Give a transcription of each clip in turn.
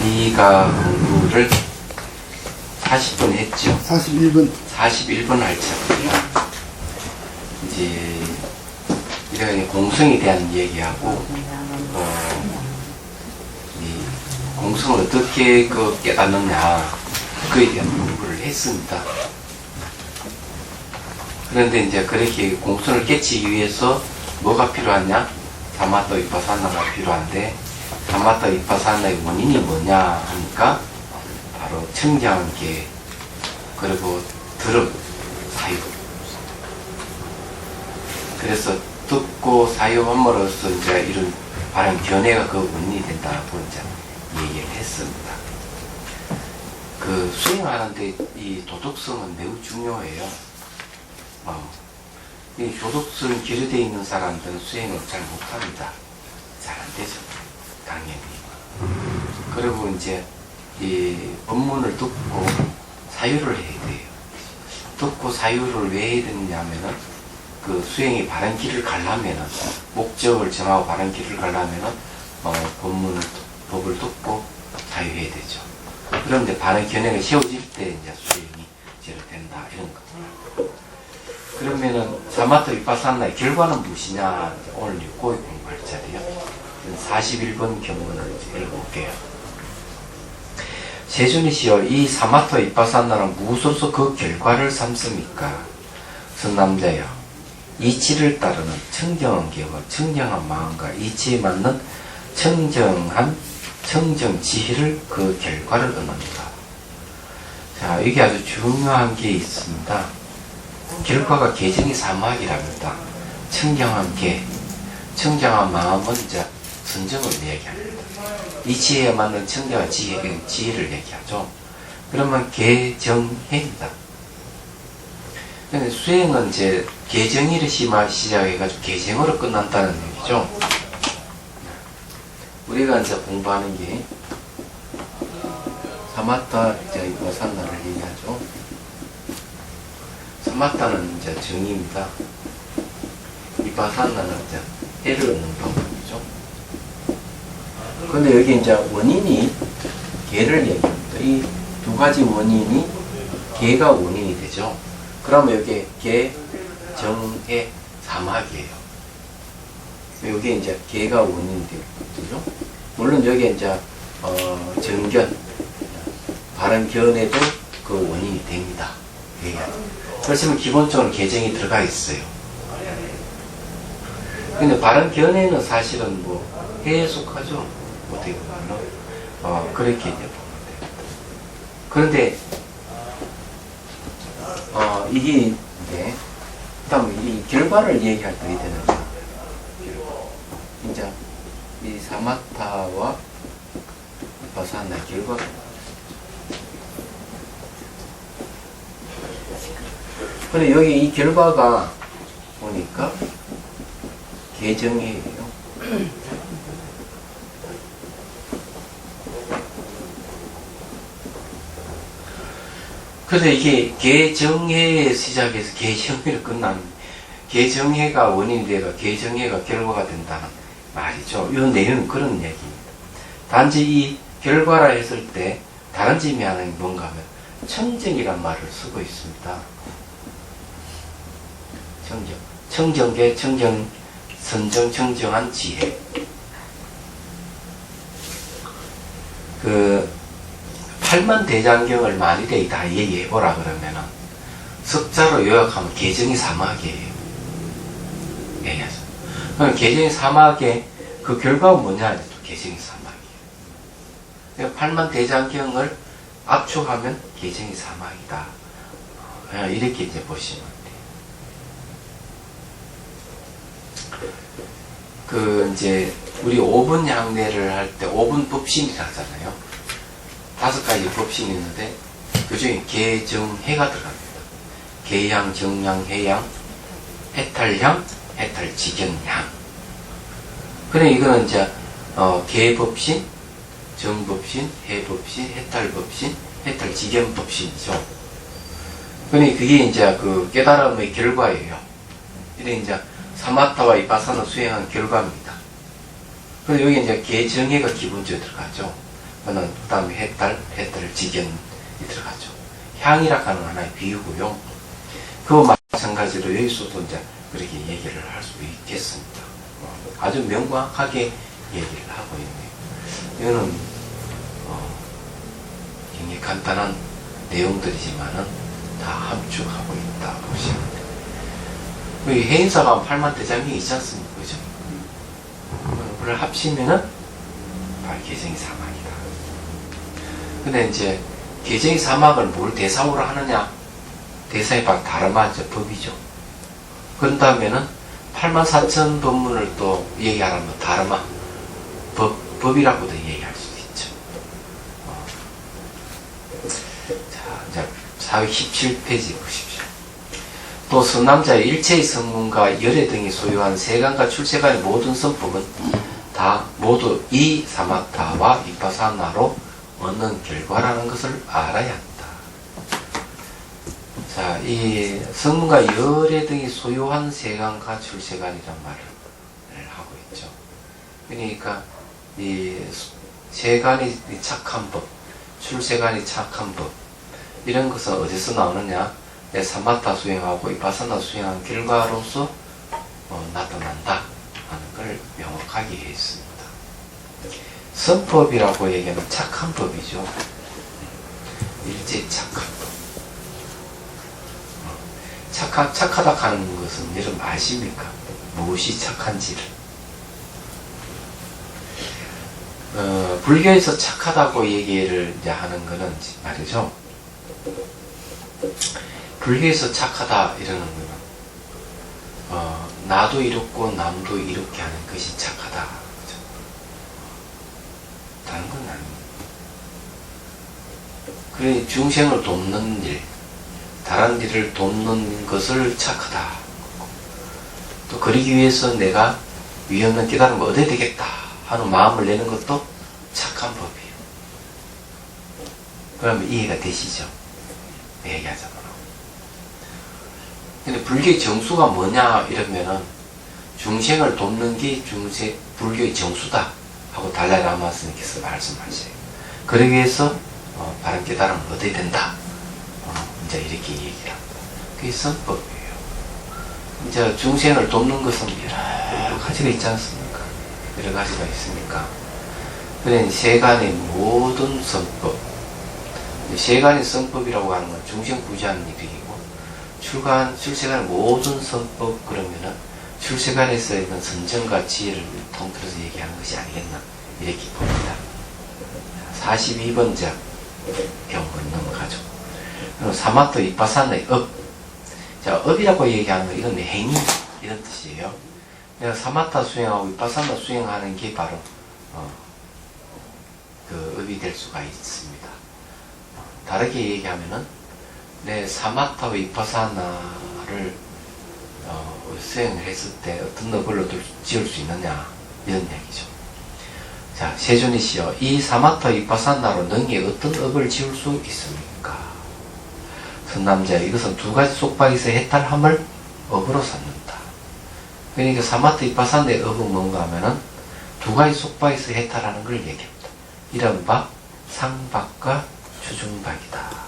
B가 공부를 40분 했죠. 41분 할 차입니다. 이제 이런 공성에 대한 얘기하고 이 공성을 어떻게 깨닫느냐 그에 대한 공부를 했습니다. 그런데 이제 그렇게 공성을 깨치기 위해서 뭐가 필요하냐? 사마타 위파사나가 필요한데 사마타 위파사나의 원인이 뭐냐 하니까 바로 청량계 그리고 들음, 사유. 그래서 듣고 사유함으로써 이제 이런 바람 견해가 그 원인이 된다고 이제 얘기를 했습니다. 그 수행하는데 이 도덕성은 매우 중요해요. 이 도덕성 기르되어 있는 사람들은 수행을 잘 못합니다. 잘 안 되죠. 당연히. 그리고 이제 이 법문을 듣고 사유를 해야 돼요. 듣고 사유를 왜 해야 되느냐면은 그 수행이 바른 길을 가려면은 목적을 정하고 바른 길을 가려면은 법문을 법을 듣고 사유해야 되죠. 그런데 바른 견해가 세워질 때 이제 수행이 제대로 된다 이런 겁니다. 그러면은 사마타 위파사나의 결과는 무엇이냐? 오늘 고의 공부할 차례요. 41번 경문을 읽어볼게요. 세존이시여, 이 사마타 위파사나는 무엇으로서 그 결과를 삼습니까? 선남자여, 이치를 따르는 청정한 계와 청정한 마음과 이치에 맞는 청정한 청정지혜를 그 결과를 얻는다. 자, 이게 아주 중요한 게 있습니다. 결과가 계정이 사막이랍니다. 청정한 계, 청정한 마음은 이제 선정을 얘기합니다. 이치에 맞는 청정한 지혜를 얘기하죠. 그러면 계정해입니다. 근데 수행은 이제 계정일을 시작해가지고 계정으로 끝난다는 얘기죠. 우리가 이제 공부하는 게 사마타 이제 위파사나를 얘기하죠. 사마타는 이제 정의입니다. 위파사나는 이제 해를 얻는 방법이죠. 근데 여기 이제 원인이 계를 얘기합니다. 이 두 가지 원인이 계가 원인이 되죠. 그러면 여기 계, 정, 해, 사막이에요. 여기 이제 계가 원인이 되죠. 물론 여기 이제 정견, 바른 견해도 그 원인이 됩니다. 그렇지만 기본적으로 계정이 들어가 있어요. 근데 바른 견해는 사실은 뭐 해에 속하죠. 어떻게 보면 그렇게 이제 보면 됩니다. 그런데 이게 이제 그다음 이 결과를 얘기할 때 되는 거예요. 이제 이 사마타와 위파사나 결과가 근데 여기 이 결과가 보니까 계정이에요. 그래서 이게 계정해에 시작해서 계정해로 끝나는 계정해가 원인이 되고 계정해가 결과가 된다는 말이죠. 이 내용은 그런 얘기입니다. 단지 이 결과라 했을 때 다른 점이 하나 뭔가 하면 청정이란 말을 쓰고 있습니다. 청정. 청정계, 청정, 선정, 청정한 지혜. 팔만대장경을 만일에 다 얘기해보라 그러면은 석자로 요약하면 계정이 사막이에요. 얘기하죠. 그럼 계정이 사막의 그 결과가 뭐냐? 또 계정이 사막이에요. 그러니까 팔만대장경을 압축하면 계정이 사막이다. 이렇게 이제 보시면 돼요. 이제 우리 5분 향례를 할 때 5분 법신이라 하잖아요. 5가지 법신이 있는데 그 중에 계정해가 들어갑니다. 계향, 정향, 해향, 해탈향, 해탈지견향. 그래 이거는 이제 계법신, 정법신, 해법신, 해탈법신, 해탈지견법신이죠. 그래 그게 이제 그 깨달음의 결과예요. 이래 이제 사마타와 위파사나 수행한 결과입니다. 그래서 여기 이제 계정해가 기본적으로 들어가죠. 그 다음에 해달 직연이 들어가죠. 향이라 하는 하나의 비유고요. 그와 마찬가지로 여기서도 이제 그렇게 얘기를 할 수 있겠습니다. 아주 명확하게 얘기를 하고 있네요. 이거는 굉장히 간단한 내용들이지만은 다 함축하고 있다 보시면 돼요. 이 해인사가 8만 대장이 있지 않습니까? 그죠? 그걸 합치면은 개정이 사막이다. 근데 이제 개정이 사막을 뭘 대상으로 하느냐? 대상이 바로 다르마 법이죠. 그런 다음에는 84,000 법문을 또 얘기하라면 다르마 법이라고도 얘기할 수 있죠. 자, 이제 417페이지 보십시오. 또 선남자의 일체의 성문과 열애 등이 소유한 세간과 출세간의 모든 선법은 다 모두 이 사마타와 비파사나로 얻는 결과라는 것을 알아야 한다. 자, 이 성문과 열애 등이 소유한 세간과 출세간이란 말을 하고 있죠. 그러니까 이 세간이 착한 법, 출세간이 착한 법, 이런 것은 어디서 나오느냐? 내 사마타 수행하고 이파사나 수행한 결과로서 나타난다 하는 걸 명확하게 했습니다. 선법이라고 얘기하면 착한 법이죠. 일제 착한 법. 착하다 하는 것은 여러분 아십니까? 무엇이 착한지를. 불교에서 착하다고 얘기를 이제 하는 거는 말이죠. 불교에서 착하다 이러는 거는 나도 이롭고 남도 이롭게 하는 것이 착하다. 그죠? 다른 건 아닙니다. 그래 중생을 돕는 일, 다른 일을 돕는 것을 착하다. 또 그러기 위해서 내가 위없는 깨달음을 얻어야 되겠다 하는 마음을 내는 것도 착한 법이에요. 그러면 이해가 되시죠? 얘기하자면. 근데 불교의 정수가 뭐냐 이러면은 중생을 돕는 게 불교의 정수다 하고 달라이라마 스님께서 말씀하셔요. 그러기 위해서 바른 깨달음을 얻어야 된다. 이제 이렇게 얘기를 합니다. 그게 선법이에요. 이제 중생을 돕는 것은 여러 가지가 있지 않습니까? 여러 가지가 있으니까. 그래 세간의 모든 선법, 세간의 선법이라고 하는 건 중생 구제하는 일이고, 출세간의 모든 선법 그러면은 출세간에서 있는 선정과 지혜를 통틀어서 얘기하는 것이 아니겠나 이렇게 봅니다. 42번째 경문 넘어가죠. 사마토 이파사나의 업. 자, 업이라고 얘기하는 건 이건 행위 이런 뜻이에요. 내가 사마타 수행하고 이파사나 수행하는 게 바로 그 업이 될 수가 있습니다. 다르게 얘기하면은 내 사마타와 이파사나를 수행을 했을 때 어떤 업을 지을 수 있느냐 이런 얘기죠. 자, 세존이시여, 이 사마타 이파사나로 능히 어떤 업을 지을 수 있습니까? 선남자, 이것은 두 가지 속박에서 해탈함을 업으로 삼는다. 그러니까 사마타 이파사나의 업은 뭔가 하면은 두 가지 속박에서 해탈하는 걸 얘기합니다. 이른바 상박과 추중박이다.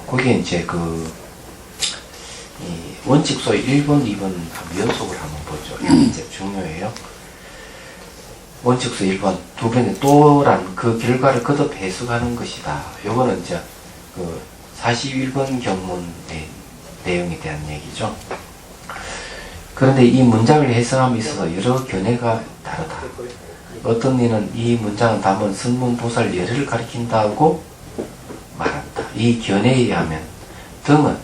거기에 이제 이 원칙소 1번, 2번 연속을 한번 보죠. 이게 이제 중요해요. 원칙소 1번, 두 번에 또란 그 결과를 거듭 해석하는 것이다. 요거는 이제 그 41번 경문의 내용에 대한 얘기죠. 그런데 이 문장을 해석함에 있어서 여러 견해가 다르다. 어떤 이는 이 문장은 담은 성문보살 열애를 가리킨다고 말한다. 이 견해에 의하면 등은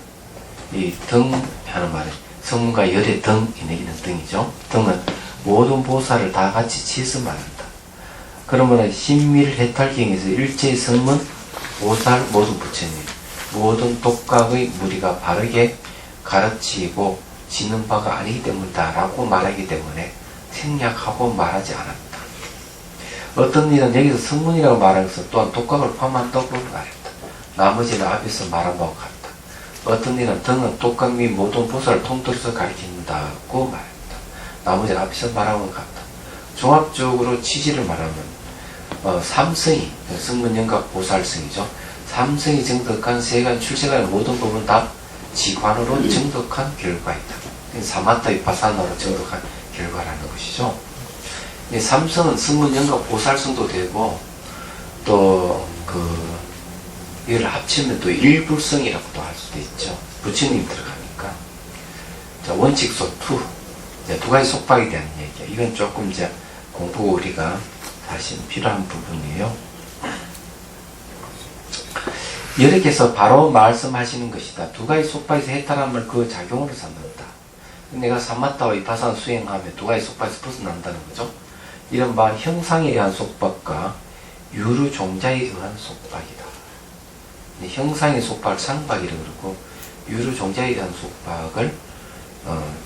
이 등 하는 말은 성문과 열의 등이 내기는 등이죠. 등은 모든 보살을 다 같이 치서 말한다. 그러므로 신밀해탈경에서 일체의 성문, 보살, 모든 부처님, 모든 독각의 무리가 바르게 가르치고 지는 바가 아니기 때문이다 라고 말하기 때문에 생략하고 말하지 않았다. 어떤 일은 여기서 성문이라고 말하는 것은 또한 독각을 포함한다고 말했다. 나머지는 앞에서 말한 바와 같다. 어떤 일은 등은 독각 및 모든 보살을 통틀어서 가리킨다고 말했다. 나머지는 앞에서 말한 것 같다. 종합적으로 취지를 말하면 삼성이 성문영각 보살성이죠. 삼성이 정덕한 세간 출세간의 모든 부분 다 지관으로 정덕한 결과이다. 사마타 위파사나로 정덕한 결과라는 것이죠. 이 삼성은 성문영각 보살성도 되고 또 이걸 합치면 또 일불성이라고도 할 수도 있죠. 부처님 들어가니까. 자, 원칙소 2. 두 가지 속박에 대한 얘기야. 이건 조금 이제 공부 우리가 사실 필요한 부분이에요. 여러께서 바로 말씀하시는 것이다. 두 가지 속박에서 해탈함을 그 작용으로 삼는다. 내가 사마타와 위파사나 수행하면 두 가지 속박에서 벗어난다는 거죠. 이런 바 형상에 의한 속박과 유루 종자에 의한 속박이다. 형상의 속박을 상박이라고 그러고 유루 종자에 의한 속박을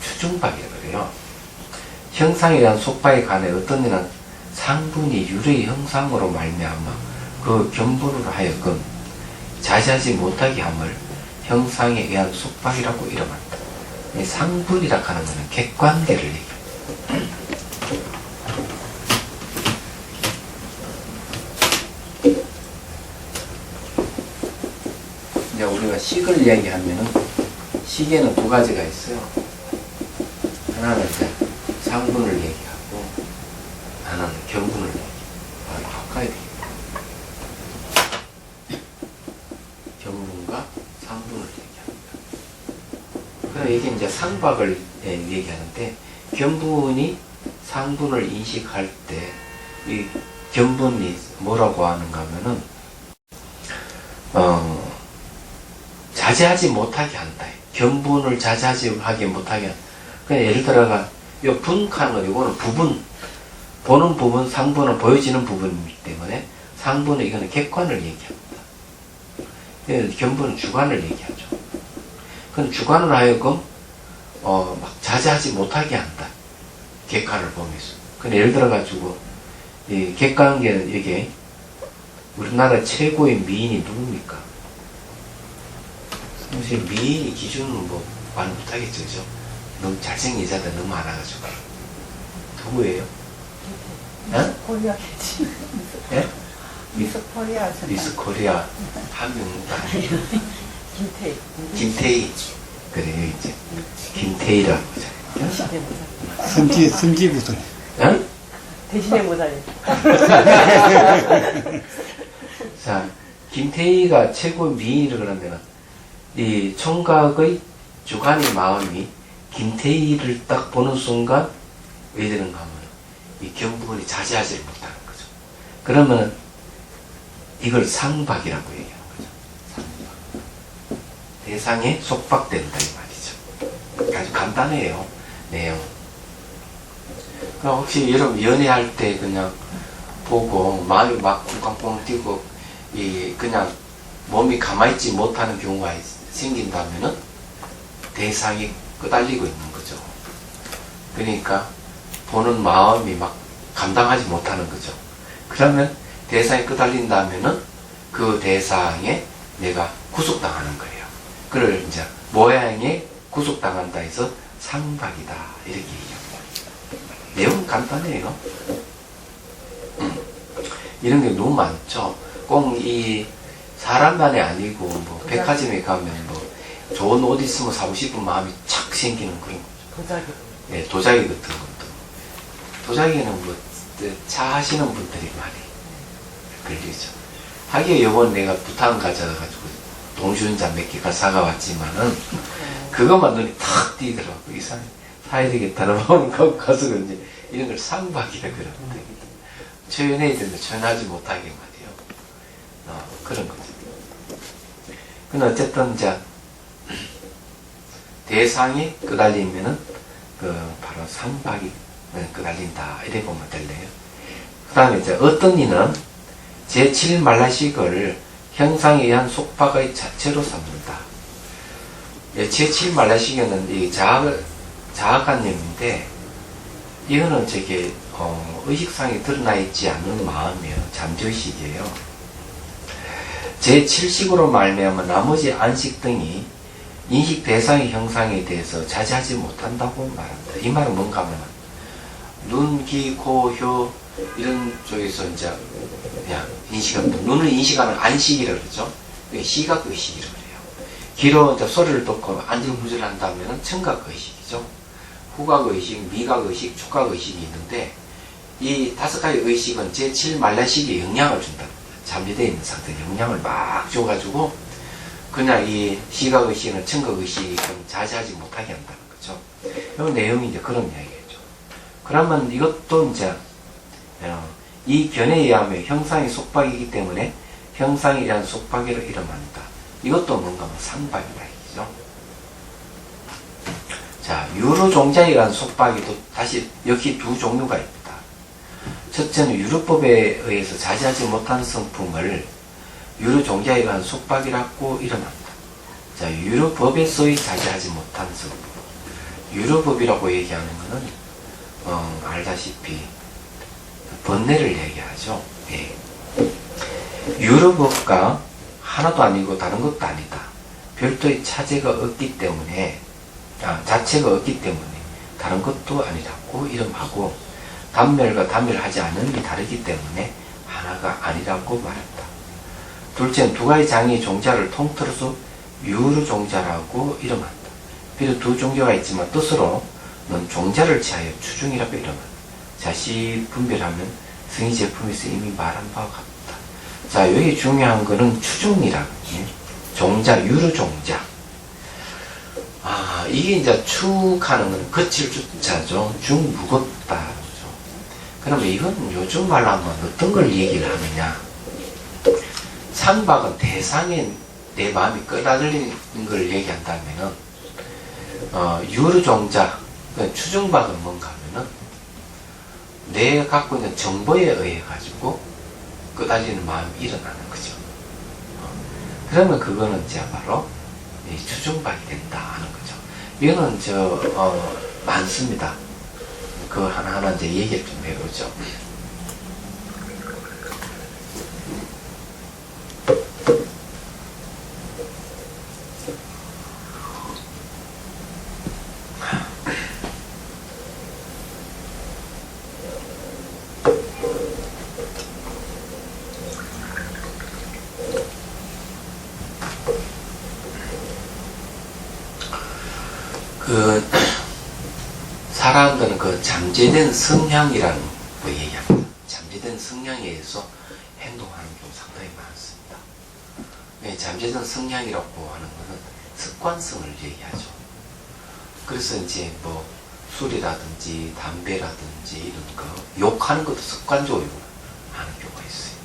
추중박이라고 그래요. 형상에 의한 속박에 관해 어떤 이는 상분이 유루의 형상으로 말미암아 그 견본으로 하여금 자제하지 못하게 함을 형상에 의한 속박이라고 이름한다. 상분이라 하는 것은 객관계를 얘기합니다. 이제 우리가 식을 이야기하면은 식에는 두 가지가 있어요. 하나는 이제 상분을 얘기하고 하나는 견분을 얘기하고 바꿔야 돼요. 견분과 상분을 얘기합니다. 그럼 이게 이제 상박을 얘기하는데 견분이 상분을 인식할 때 이 견분이 뭐라고 하는가 하면은 자제하지 못하게 한다. 견분을 자제하지 못하게 한다. 그냥 예를 들어가 요 분하는 건 이거는 부분, 보는 부분, 상분은 보여지는 부분이기 때문에 상분은 이거는 객관을 얘기합니다. 견분은 주관을 얘기하죠. 그건 주관을 하여금 막 자제하지 못하게 한다. 객관을 보면서. 근데 예를 들어 가지고 이 객관계는 이게 우리나라 최고의 미인이 누굽니까? 사실 미인이 기준은 뭐 말 못하겠죠, 그죠? 너무 잘생긴 여자들 너무 많아가지고. 누구예요? 미스 코리아겠지. 예? 미스 코리아. 미스 코리아 한 명도 아니에요. 김태희. 김태희. 그래요, 이제. 김태희라고 하잖아요. 대신에 모자리. 승지부터. 응? 대신에 모자리. 자, 김태희가 최고 미인이라 그러면 이 총각의 주관의 마음이 김태희를 딱 보는 순간 왜 되는가 하면 이 견분이 자제하지를 못하는 거죠. 그러면 이걸 상박이라고 얘기하는 거죠. 상박. 대상에 속박된다 이 말이죠. 아주 간단해요. 내용. 그럼 혹시 여러분 연애할 때 그냥 보고 마음이 막 쿵쾅쿵 뛰고 그냥 몸이 가만히 있지 못하는 경우가 생긴다면은 대상이 끄달리고 있는 거죠. 그러니까 보는 마음이 막 감당하지 못하는 거죠. 그러면 대상이 끄달린다면은 그 대상에 내가 구속당하는 거예요. 그걸 이제 모양에 구속당한다 해서 상박이다 이렇게 얘기합니다. 내용은 간단해요. 이런 게 너무 많죠. 꼭 이 사람만이 아니고 뭐 백화점에 가면 뭐 좋은 옷 있으면 사고 싶은 마음이 착 생기는 그런 거죠. 도자기. 네, 도자기 같은 것도. 도자기는 뭐 차 하시는 분들이 많이 걸리죠. 하기에 요번 내가 부탄 가져가지고 동주전자 몇 개가 사가왔지만은 그것만 눈이 탁 띄더라고. 이 사람 사야 되겠다는 마음을 갖고 가서 이제 이런 걸 상박이라 그러는데 초연해야 되는데 초연하지 못하게 말이에요. 그런 거죠. 근데 어쨌든 이제 대상이 끄달리면은 바로 상박이 끄달린다 이래 보면 될래요. 그 다음에 이제 어떤 이는 제7말라식을 형상에 의한 속박의 자체로 삼는다. 제7말라식에는 이 자아관념인데 이거는 저게 의식상에 드러나 있지 않는 마음이에요. 잠재의식이에요. 제7식으로 말미암아 나머지 안식 등이 인식 대상의 형상에 대해서 자제하지 못한다고 말합니다. 이 말은 뭔가 하면 눈, 귀, 코, 혀 이런 쪽에서 이제 그냥 인식합니다. 눈을 인식하는 안식이라고 그러죠. 시각의식이라고 그래요. 귀로 이제 소리를 듣고 안절부절 한다면 청각의식이죠. 후각의식, 미각의식, 촉각의식이 있는데 이 5가지 의식은 제7만라식에 영향을 준다. 잠재되어 있는 상태에 영향을 막 줘가지고 그냥 이 시각의식이나 청각의식이 좀 자제하지 못하게 한다는 거죠. 이 내용이 이제 그런 이야기죠. 그러면 이것도 이제 이 견해에 의하면 형상이 속박이기 때문에 형상이라는 속박이를 이름합니다. 이것도 뭔가 상박이다 이죠. 자, 유루종자이라는 속박이도 다시 역시 두 종류가 있다. 첫째는 유루법에 의해서 자제하지 못한 성품을 유루종자이라는 속박이라고 이름합니다. 자, 유루법에서의 자제하지 못한 성품. 유루법이라고 얘기하는 것은 알다시피 번뇌를 얘기하죠. 예. 유루법과 하나도 아니고 다른 것도 아니다. 별도의 차제가 없기 때문에 자체가 없기 때문에 다른 것도 아니라고 이름하고 단멸과 단멸하지 않음이 다르기 때문에 하나가 아니라고 말한다. 둘째는 두 가지 장의 종자를 통틀어서 유루종자라고 이름한다. 비록 두 종자가 있지만 뜻으로는 종자를 취하여 추중이라고 이름한다. 자시 분별하면 승희 제품에서 이미 말한 바와 같다. 자, 여기 중요한 거는 추중이라고. 종자, 유루종자. 이게 이제 축하는 건 거칠 주자죠. 중 무겁다. 그러면 이건 요즘 말로 하면 어떤 걸 얘기를 하느냐. 상박은 대상에 내 마음이 끌어들이는 걸 얘기한다면은, 유루종자, 추중박은 뭔가 하면은, 내가 갖고 있는 정보에 의해 가지고 끌어들이는 마음이 일어나는 거죠. 그러면 그거는 이제 바로 추중박이 된다 하는 거죠. 이거는 많습니다. 그거 하나하나 이제 얘기를 좀 해보죠. 사람들은 그 잠재된 성향이라는 거 얘기합니다. 잠재된 성향에 의해서 행동하는 경우 상당히 많습니다. 잠재된 성향이라고 하는 것은 습관성을 얘기하죠. 그래서 이제 뭐 술이라든지 담배라든지 이런 거 욕하는 것도 습관적으로 하는 경우가 있어요.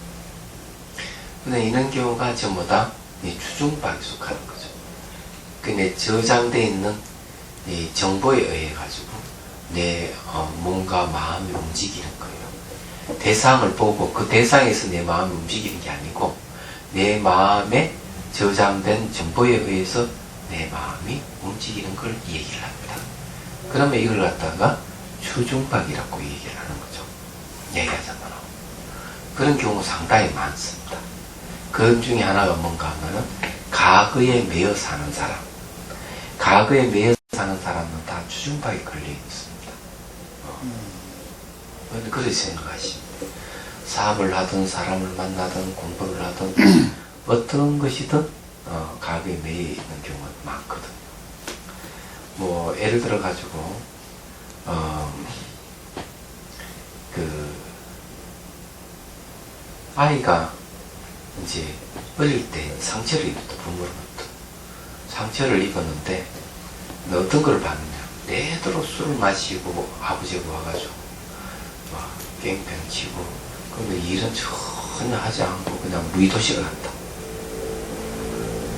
근데 이런 경우가 전부 다 추중박에 속하는 거죠. 근데 저장되어 있는 이 정보에 의해 가지고 내 몸과 마음이 움직이는 거예요. 대상을 보고 그 대상에서 내 마음이 움직이는 게 아니고 내 마음에 저장된 정보에 의해서 내 마음이 움직이는 걸 얘기를 합니다. 그러면 이걸 갖다가 추중박이라고 얘기를 하는 거죠. 얘기하자면 그런 경우 상당히 많습니다. 그 중에 하나가 뭔가 하면은 과거에 매여 사는 사람, 과거에 매여 사는 사람은 다 추중박에 걸려 있습니다. 그렇게 생각하시면 사업을 하든 사람을 만나든 공부를 하든 어떤 것이든 과거에 매여 있는 경우가 많거든요. 뭐 예를 들어 가지고 아이가 이제 어릴 때 상처를 입었다. 부모로부터 상처를 입었는데 어떤 걸 봤느냐. 내도록 술을 마시고 아버지가 와가지고 막 깽팽 치고 그러면 일은 전혀 하지 않고 그냥 무의도식을 한다.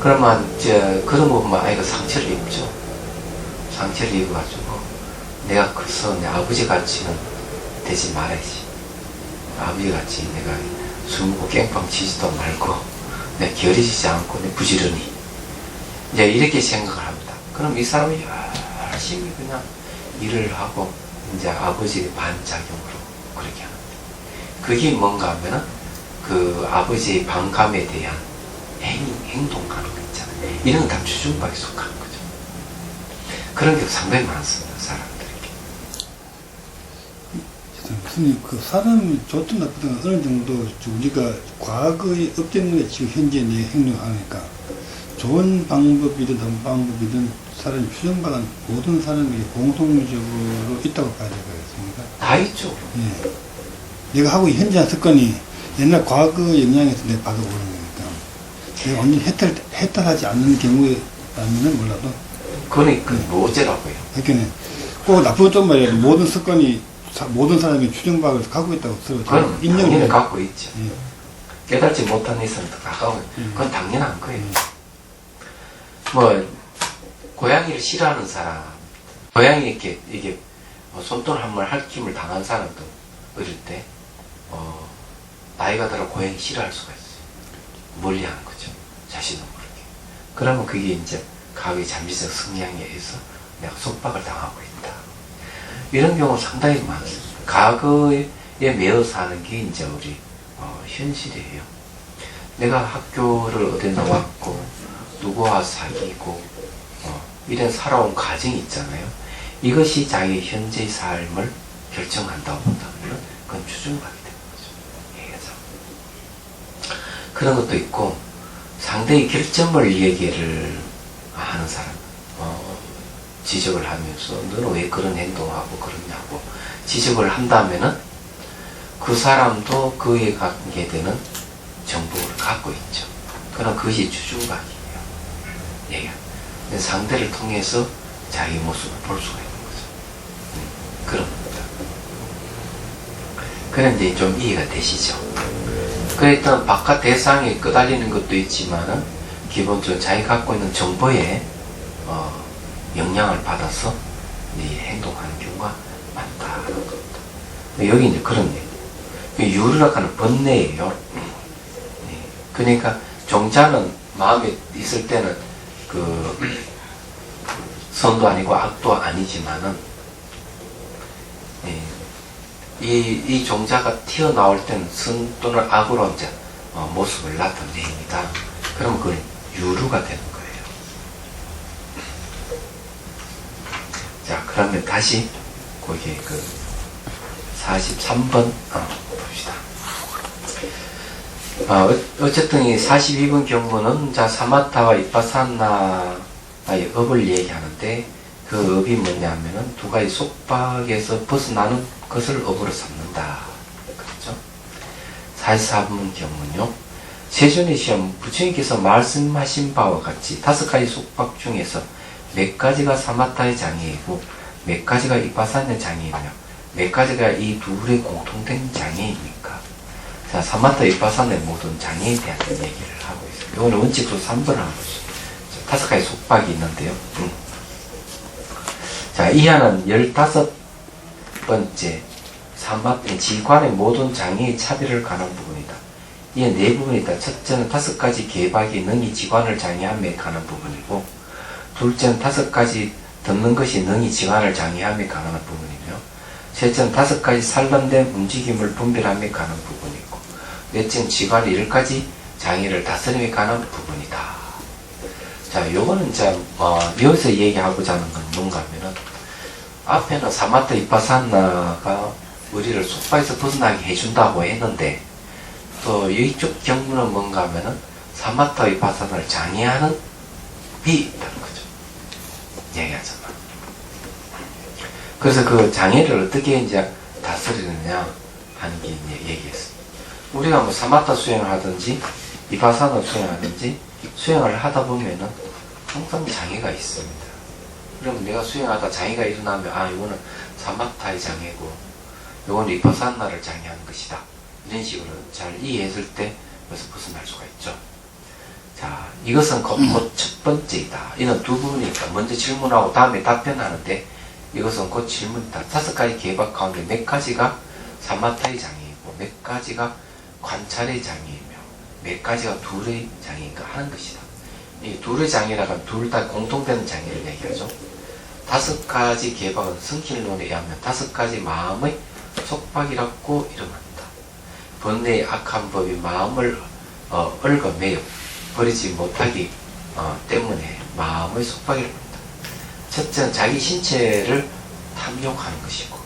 그러면 이제 그런 거 보면 아이가 상처를 입죠. 상처를 입어가지고 내가 커서 내 아버지 같이는 되지 말아야지. 아버지 같이 내가 술 먹고 깽빵 치지도 말고 내가 게으르지 않고 내 부지런히 이제 이렇게 생각을 합니다. 그럼 이 사람이 열심히 그냥 일을 하고 이제 아버지의 반작용으로 그렇게 합니다. 그게 뭔가 하면은 그 아버지의 반감에 대한 행동하는 거 있잖아요. 이런 건 다 추중박에 속하는 거죠. 그런 게 상당히 많습니다. 사람들에게. 스님, 그 사람이 좋든 나쁘든 어느 정도 우리가 과거의 업된 게 지금 현재 내 행동하니까 좋은 방법이든 나쁜 방법이든 사람이 추정받은 모든 사람이 공통적으로 있다고 봐야 되겠습니까? 다 있죠. 예. 내가 하고 현재 한 습관이 옛날 과거 영향에서 내가 받아오는 거니까 내가 완전히 해탈하지 않는 경우라면은 몰라도 그건 뭐 어째라고요. 그러니까 꼭 나쁜 점 말이야. 모든 습관이 모든 사람이 추정박을 갖고 있다고 서로 그건 당연히 인정을 갖고 있죠. 예. 깨달지 못한 이상은 다 갖고 그건 당연한 거예요. 음. 뭐 고양이를 싫어하는 사람, 고양이 이게 손톱 한번 핥힘을 당한 사람도 어릴 때 나이가 들어 고양이 싫어할 수가 있어요. 멀리하는 거죠. 자신은 모르게. 그러면 그게 이제 과거의 잠재적 성향에 의해서 내가 속박을 당하고 있다. 이런 경우 상당히 많습니다. 과거에 매여 사는 게 이제 우리 현실이에요. 내가 학교를 어디 나왔고 누구와 사귀고 이런 살아온 과정이 있잖아요. 이것이 자기 현재의 삶을 결정한다고 본다면 그건 추정하게 되는 거죠. 얘기하자. 그런 것도 있고 상대의 결점을 얘기를 하는 사람 지적을 하면서 너는 왜 그런 행동하고 그러냐고 지적을 한다면은 그 사람도 그에 관계되는 정보를 갖고 있죠. 그럼 그것이 추중각이에요. 얘기야. 상대를 통해서 자기 모습을 볼 수가 있는 거죠. 그런 겁니다. 그런데 좀 이해가 되시죠? 그랬던 바깥 대상에 끄달리는 것도 있지만은 기본적으로 자기 갖고 있는 정보에 영향을 받아서 행동하는 경우가 많다는 겁니다. 여기 이제 그런 얘기. 유르락하는 번뇌예요. 그러니까 종자는 마음에 있을 때는 선도 아니고 악도 아니지만은 이 종자가 튀어나올 때는 선 또는 악으로 이제 모습을 나타냅니다. 그러면 그건 유루가 되는 거예요. 자, 그러면 다시 거기 43번 봅시다. 어쨌든 이 42번 경문은 자 사마타와 이빠사나의 업을 얘기하는데 그 업이 뭐냐면은 두 가지 속박에서 벗어나는 것을 업으로 삼는다. 그렇죠? 44번 경문요. 세존의 시험 부처님께서 말씀하신 바와 같이 5가지 속박 중에서 몇 가지가 사마타의 장애이고 몇 가지가 이빠사나의 장애이며 몇 가지가 이 둘의 공통된 장애입니까? 자, 사마타 이빠사나의 모든 장애에 대한 얘기를 하고 있습니다. 이거는 원칙으로 3번을 하고 있습니다. 5가지 속박이 있는데요. 자, 이하는 15번째 지관의 모든 장애의 차별을 가는 부분이다. 이에 4부분이 있다. 첫째는 5가지 개박이 능히 지관을 장애함에 가는 부분이고, 둘째는 5가지 듣는 것이 능히 지관을 장애함에 가는 부분이며, 셋째는 5가지 산란된 움직임을 분별함에 가는 부분이고, 넷째는 지관의 10가지 장애를 다스림에 가는 부분이다. 자, 요거는 이제 여기서 얘기하고자 하는 건 뭔가 하면은 앞에는 사마타 이빠사나가 우리를 속박에서 벗어나게 해준다고 했는데 또 이쪽 경우는 뭔가 하면은 사마타 이빠사나를 장애하는 비 있다는 거죠. 얘기하잖아. 그래서 그 장애를 어떻게 이제 다스리느냐 하는 게 이제 얘기했습니다. 우리가 뭐 사마타 수행을 하든지 이빠사나 수행을 하든지 수행을 하다 보면은 항상 장애가 있습니다. 그럼 내가 수행하다 장애가 일어나면 이거는 사마타의 장애고 이거는 이빠사나를 장애하는 것이다. 이런 식으로 잘 이해했을 때 그래서 벗어날 수가 있죠. 자, 이것은 곧 첫 번째이다. 이는 두 부분이니까 먼저 질문하고 다음에 답변하는데 이것은 곧 질문이다. 5가지 개박 가운데 몇 가지가 사마타의 장애이고 몇 가지가 관찰의 장애이며 몇 가지가 둘의 장애인가 하는 것이다. 이 둘의 장애라면 둘 다 공통되는 장애를 얘기하죠. 5가지 개박은 성질론에 의하면 5가지 마음의 속박이라고 이름합니다. 번뇌의 악한 법이 마음을 얽어매여 버리지 못하기 때문에 마음의 속박이라고 합니다. 첫째는 자기 신체를 탐욕하는 것이고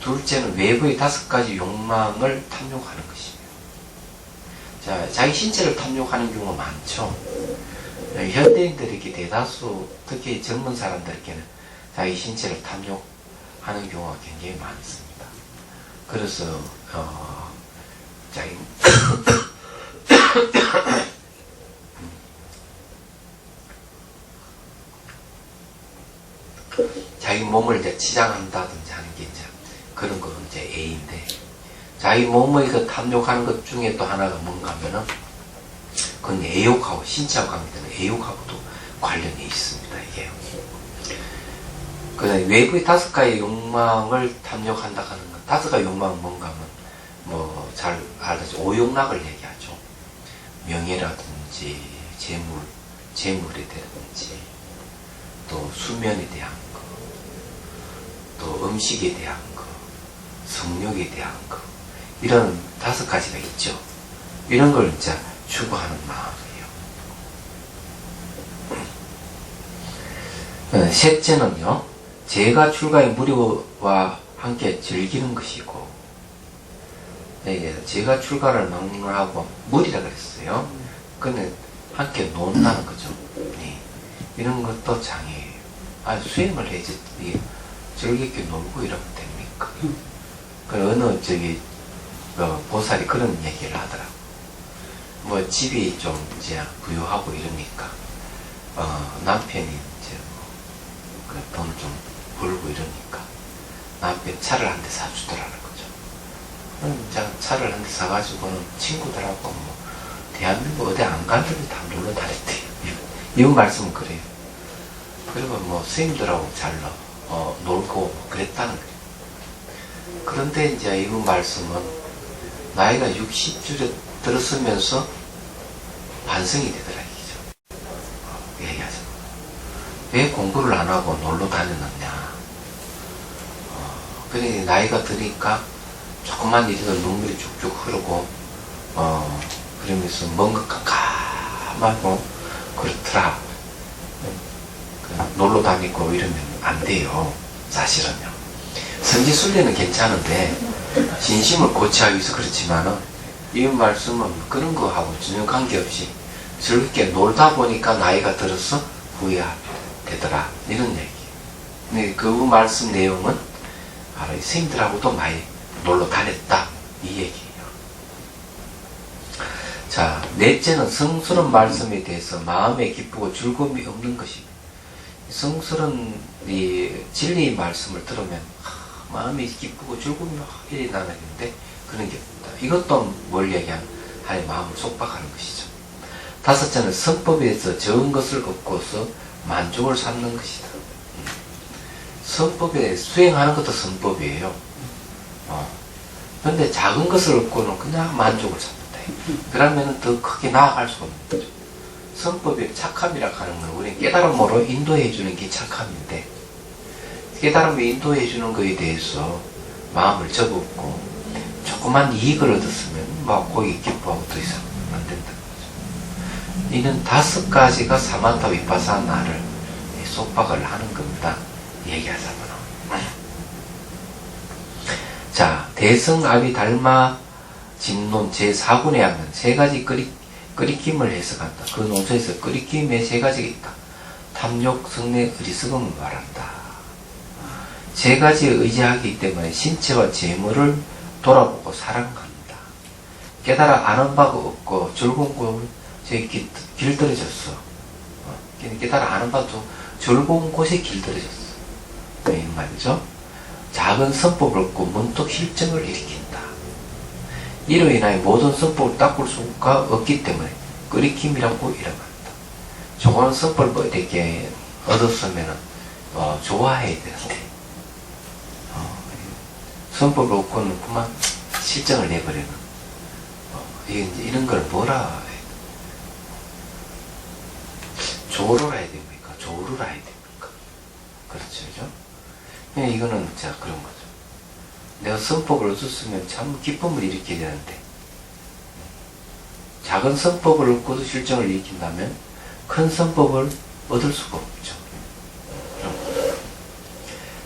둘째는 외부의 5가지 욕망을 탐욕하는 것입니다. 자, 자기 신체를 탐욕하는 경우가 많죠. 현대인들에게 대다수, 특히 젊은 사람들에게는 자기 신체를 탐욕하는 경우가 굉장히 많습니다. 그래서 자기 자기 몸을 이제 치장한다든지 하는 게 이제 그런 거 이제 A인데, 자기 몸의 그 탐욕하는 것 중에 또 하나가 뭔가 하면은 그건 애욕하고, 신체하고 관계되는 애욕하고도 관련이 있습니다. 이게 그 외부의 5가지 욕망을 탐욕한다 하는 건, 5가지 욕망은 뭔가 하면 뭐 잘 알다시피 오욕락을 얘기하죠. 명예라든지 재물이라든지 또 수면에 대한 거, 또 음식에 대한 거, 성욕에 대한 거, 이런 5가지가 있죠. 이런 걸 이제 추구하는 마음이에요. 셋째는요, 재가 출가의 무료와 함께 즐기는 것이고, 재가 출가를 막론하고 무리라 그랬어요. 근데 함께 논다는 거죠. 네. 이런 것도 장애예요. 수행을 해야지 즐겁게 놀고 이러면 됩니까? 어느 보살이 그런 얘기를 하더라고. 뭐 집이 좀 이제 부유하고 이러니까 남편이 이제 돈을 좀 벌고 이러니까 남편 차를 한 대 사주더라는 거죠. 차를 한 대 사가지고는 친구들하고 뭐 대한민국 어디 안 가는데 다 놀러 다녔대요. 이런 말씀은 그래요. 그리고 뭐 스님들하고 잘 놀고 그랬다는 거예요. 그런데 이제 이분 말씀은 나이가 60쯤에 들었으면서 반성이 되더라 이죠. 얘기하죠. 왜 공부를 안 하고 놀러 다녔느냐. 그러니 나이가 드니까 조금만 일해도 눈물이 쭉쭉 흐르고 그러면서 뭔가 깜깜하고 그렇더라. 놀러 다니고 이러면 안 돼요. 사실은요. 성지순례는 괜찮은데 진심을 고치하기 위해서 그렇지만은 이 말씀은 그런 거하고 전혀 관계없이 즐겁게 놀다 보니까 나이가 들어서 후회되더라 이런 얘기. 근데 그 말씀 내용은 바로 스님들하고도 많이 놀러 다녔다 이 얘기예요. 자, 넷째는 성스러운 말씀에 대해서 마음에 기쁘고 즐거움이 없는 것입니다. 성스러운 이 진리의 말씀을 들으면 마음이 기쁘고 즐거움이 확 나는데 그런 게 없다. 이것도 뭘 얘기하는 하나의 마음을 속박하는 것이죠. 다섯째는 성법에서 적은 것을 얻고서 만족을 삼는 것이다. 성법에 수행하는 것도 성법이에요. 그런데 작은 것을 얻고는 그냥 만족을 삼는다. 그러면 더 크게 나아갈 수가 없는 거죠. 성법의 착함이라고 하는 건 우리 깨달음으로 인도해 주는 게 착함인데, 깨달음에 인도해 주는 것에 대해서 마음을 접었고 조그만 이익을 얻었으면 막 거기 기뻐하고 더 이상 안 된다는 거죠. 이는 5가지가 사만타 위파사나를 속박을 하는 겁니다. 얘기하자면. 자, 대성아비 달마 진론 제4군에 하면 3가지 끓이김을 해석한다. 그 논서에서 끓이김에 3가지가 있다. 탐욕, 성내, 어리석음을 말한다. 3가지에 의지하기 때문에 신체와 재물을 돌아보고 사랑한다. 깨달아 아는 바가 없고 즐거운 곳에 길들여졌어. 깨달아 아는 바도 즐거운 곳에 길들여졌어. 이 말이죠. 작은 선법을 얻고 문득 실증을 일으킨다. 이로 인하여 모든 선법을 닦을 수가 없기 때문에 끓이킴이라고 이름한다. 조그만 선법을 이렇게 얻었으면 좋아해야 되는데 선법을 얻고는 그만 실증을 내버리는 이런 걸 뭐라 해야 돼? 조로라 해야 됩니까? 조루라 해야 됩니까? 그렇죠, 그죠? 이거는 자 그런 거죠. 내가 선법을 얻었으면 참 기쁨을 일으켜야 되는데 작은 선법을 얻고도 실증을 일으킨다면 큰 선법을 얻을 수가 없죠.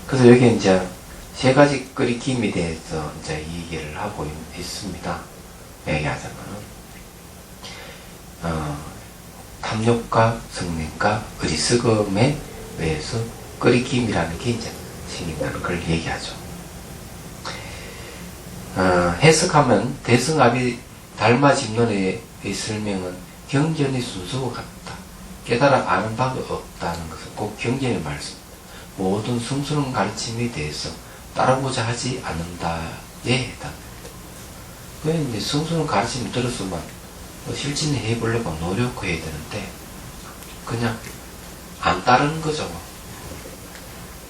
그래서 여기 이제 세 가지 끓이김에 대해서 이제 얘기를 하고 있습니다. 얘기하자면은, 탐욕과 성냄과 어리석음에 의해서 끓이김이라는 게 이제 생긴다는 걸 얘기하죠. 해석하면 대승합이 달마집론의 설명은 경전의 순수와 같다. 깨달아 아는 바가 없다는 것은 꼭 경전의 말씀. 모든 성스러운 가르침에 대해서 따라보자 하지 않는다에 해당됩니다. 왜 이제 성스러운 가르침을 들었으면 실천을 해보려고 노력해야 되는데 그냥 안 따르는 거죠.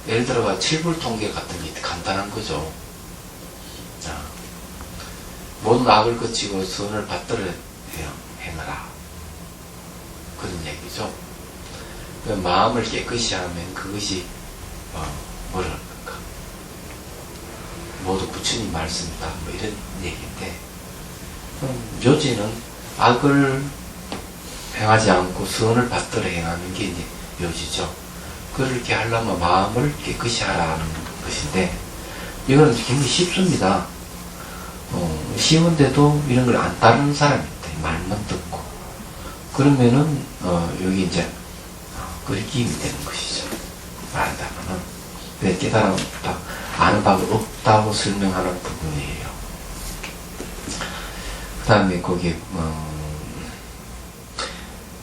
예를 들어가 칠불통계 같은 게 간단한 거죠. 모든 악을 거치고 선을 받들어 행하라. 그런 얘기죠. 마음을 깨끗이 하면 그것이 뭐랄까 모두 부처님 말씀이다. 뭐 이런 얘기인데 묘지는 악을 행하지 않고 선을 받들어 행하는 게 이제 묘지죠. 그렇게 하려면 마음을 깨끗이 하라는 것인데 이거는 굉장히 쉽습니다. 쉬운데도 이런 걸 안 따르는 사람이 있다. 말만 듣고. 그러면은, 여기 이제, 끓이김이 되는 것이죠. 말하자면은, 왜 깨달아 없다, 아는 바가 없다고 설명하는 부분이에요. 그 다음에 거기,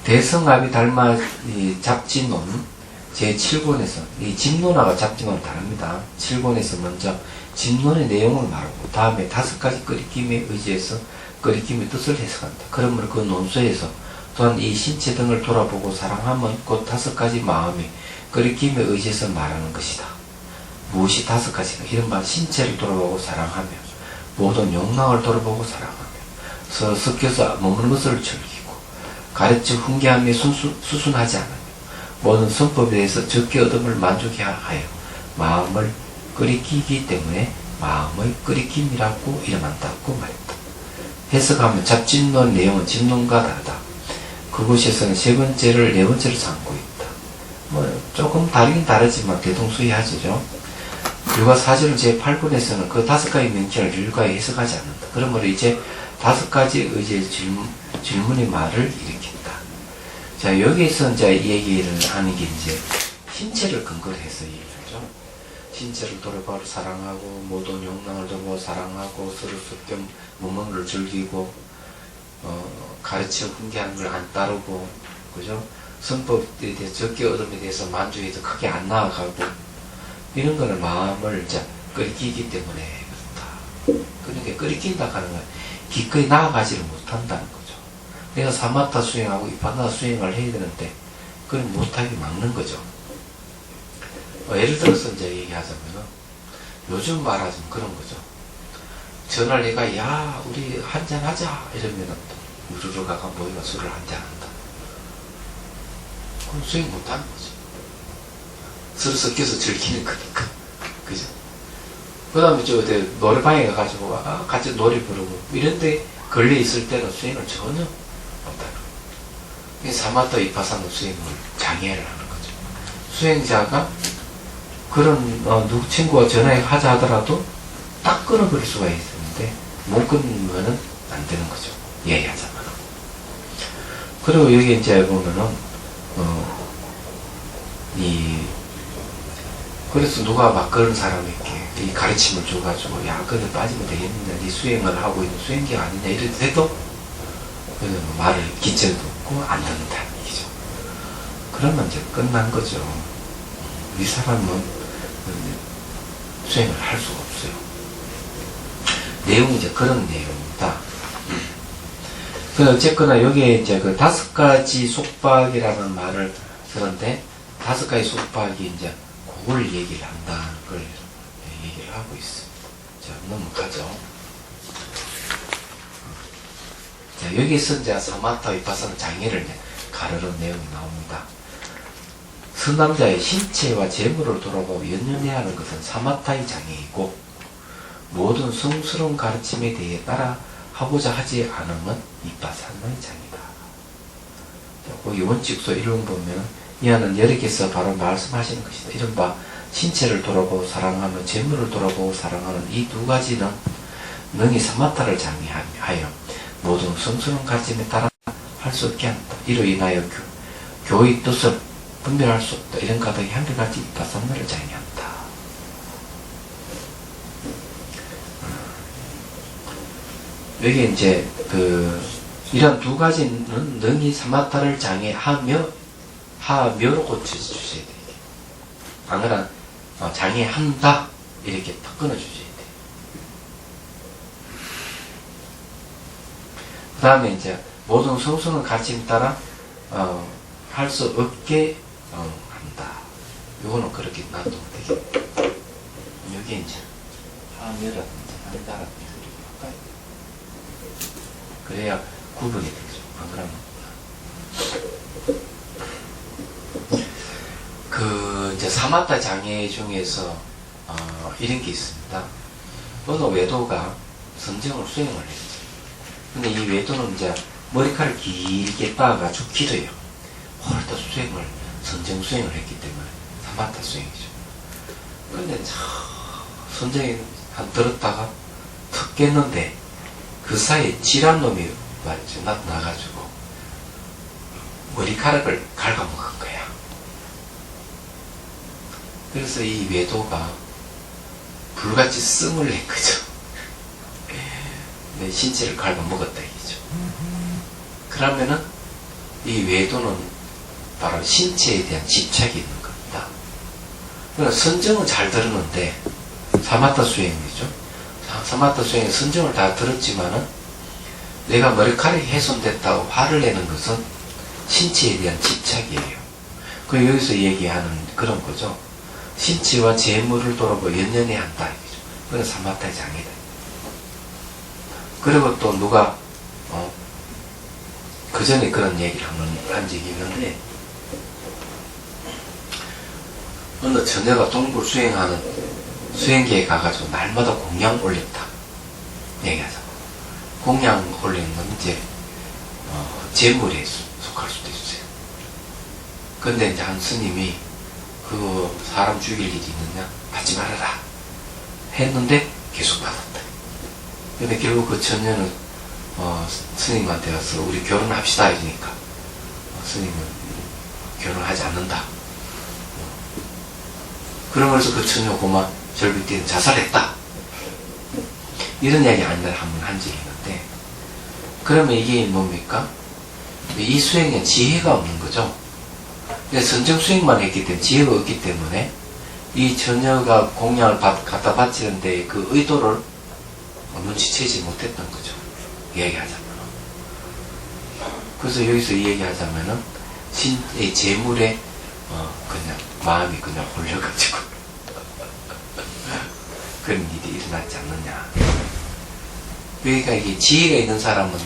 대성합이 닮아, 이 잡지론, 제7권에서, 이 집론하고 잡지론은 다릅니다. 7권에서 먼저, 집론의 내용을 말하고 다음에 5가지 끓이김에 의지해서 끓이김의 뜻을 해석한다. 그러므로 그 논서에서 또한 이 신체 등을 돌아보고 사랑하면 곧 5가지 마음이 끓이김에 의지해서 말하는 것이다. 무엇이 5가지가? 이른바 신체를 돌아보고 사랑하며 모든 욕망을 돌아보고 사랑하며 서로 섞여서 머무는 것을 즐기고 가르쳐 훈계하며 수순하지 않으며 모든 선법에 대해서 적게 얻음을 만족해 하여 마음을 끓이기기 때문에 마음의 끓이김이라고 이름한다고 말했다. 해석하면 잡집론 내용은 집론과 다르다. 그곳에서는 세 번째를 네 번째로 삼고 있다. 뭐 조금 다르긴 다르지만 대동소이하죠. 율가사절 제8권에서는 그 5가지 명칭을 율가에 해석하지 않는다. 그러므로 이제 5가지 의지의 질문의 말을 일으킨다. 자, 여기에서 이제 얘기를 하는 게 이제 신체를 근거로 해서 얘기하죠. 신체를 돌아보고 사랑하고 모든 욕망을 돌아보고 사랑하고 서로 섞여 무언가를 즐기고 가르쳐 훈계하는 걸 안 따르고 그죠? 선법에 대해서 적게 얻음에 대해서 만족해서 크게 안 나아가고 이런 거는 마음을 이제 끓이기 때문에 그렇다. 그러니까 끓이긴다 하는 건 기꺼이 나아가지를 못한다는 거죠. 내가 사마타 수행하고 이파나 수행을 해야 되는데 그걸 못하게 막는 거죠. 예를 들어서 이제 얘기하자면은 요즘 말하자면 그런 거죠. 전화를 내가 야 우리 한잔 하자 이러면은 우르르 가가 모이가 술을 한잔 한다. 그럼 수행 못하는 거죠. 서로 섞여서 즐기는 거니까. 그죠? 그 다음에 저 노래방에 가가지고 같이 노래 부르고 이런데 걸려 있을 때는 수행을 전혀 못하는 거예요. 사마타 이파사노 수행을 장애를 하는 거죠. 수행자가 그런 누구 친구가 전화해 하자 하더라도 딱 끊어버릴 수가 있는데 못 끊으면은 안 되는 거죠. 얘기하자면. 그리고 여기 이제 보면은 그래서 누가 막 그런 사람에게 이 가르침을 줘가지고 야 그래 빠지면 되겠느냐 네 수행을 하고 있는 수행기 아니냐 이럴 때도 말을 기철도 없고 안 듣는다는 얘기죠. 그러면 이제 끝난 거죠. 이 사람은 수행을 할 수가 없어요. 내용이 이제 그런 내용입니다. 어쨌거나 여기에 이제 그 5가지 속박이라는 말을 쓰는데 5가지 속박이 이제 그걸 얘기를 한다는 걸 얘기를 하고 있습니다. 자, 넘어가죠. 자, 여기서 이제 사마타 위파사나 장애를 이제 가르는 내용이 나옵니다. 선남자의 신체와 재물을 돌아보고 연연해야 하는 것은 사마타의 장애이고 모든 성스러운 가르침에 대해 따라 하고자 하지 않으면 이파사나의 장애다. 거기 원칙서 1론 보면 이하는 여러께서 바로 말씀하시는 것이다. 이른바 신체를 돌아보고 사랑하며 재물을 돌아보고 사랑하는 이 두 가지는 능히 사마타를 장애하여 모든 성스러운 가짐에 따라 할 수 없게 한다. 이로 인하여 교의 뜻을 분별할 수 없다. 이런 가닥이 한결같이 이파사나를 장애한다. 여기 이제 이런 두 가지는 능히 사마타를 장애하며로 고쳐주셔야 돼. 안 그러나 장애한다 이렇게 딱 끊어주셔야 돼. 그 다음에 이제 모든 성수는 가르침에 따라 할 수 없게 한다. 요거는 그렇게 놔두면 되겠다. 여기 이제 하며라든지 한다라든지 그렇게 할까요? 그래야 구분이 되죠. 안 그러면 이제 사마타 장애 중에서 이런 게 있습니다. 어느 외도가 선정을 수행을 했죠. 근데 이 외도는 이제 머리카락을 길게 빻아가지고 기도해요. 오랫동안 수행을, 선정 수행을 했기 때문에 사마타 수행이죠. 근데 선정이 한 들었다가 턱 깼는데 그 사이에 찌란 놈이 나가지고 머리카락을 갉아먹은 거야. 그래서 이 외도가 불같이 씀을 낸 거죠. 내 신체를 갉아먹었다 이거죠. 그러면은 이 외도는 바로 신체에 대한 집착이 있는 겁니다. 그러니까 선정은 잘 들었는데 사마타 수행이죠. 사마타 수행에 선정을 다 들었지만은 내가 머리카락이 훼손됐다고 화를 내는 것은 신체에 대한 집착이에요. 그 여기서 얘기하는 그런 거죠. 신체와 재물을 돌아보고 연연해야 한다 이거죠. 그건 사마타의 장애다. 그리고 또 누가 그 전에 그런 얘기를 한 적이 있는데 어느 처녀가 동굴 수행하는 수행계에 가가지고 날마다 공양 올렸다 얘기하자. 공양 올리는 건 이제 재물에 속할 수도 있어요. 근데 이제 한 스님이 그 사람 죽일 일이 있느냐 받지 말아라 했는데 계속 받았다. 근데 결국 그 처녀는 스님한테 와서 우리 결혼합시다 이러니까 스님은 결혼하지 않는다. 그러면서 그 처녀 고마 절벽 때는 자살했다. 이런 이야기 한번 한 적이 있는데, 그러면 이게 뭡니까? 이 수행에 지혜가 없는 거죠. 선정 수행만 했기 때문에 지혜가 없기 때문에 이 처녀가 공양을 갖다 바치는데 그 의도를 눈치채지 못했던 거죠. 이야기하자면. 그래서 여기서 이야기하자면은 신의 재물에 그냥 마음이 그냥 홀려가지고 그런 일이 일어나지 않느냐. 그러니까 이게 지혜가 있는 사람은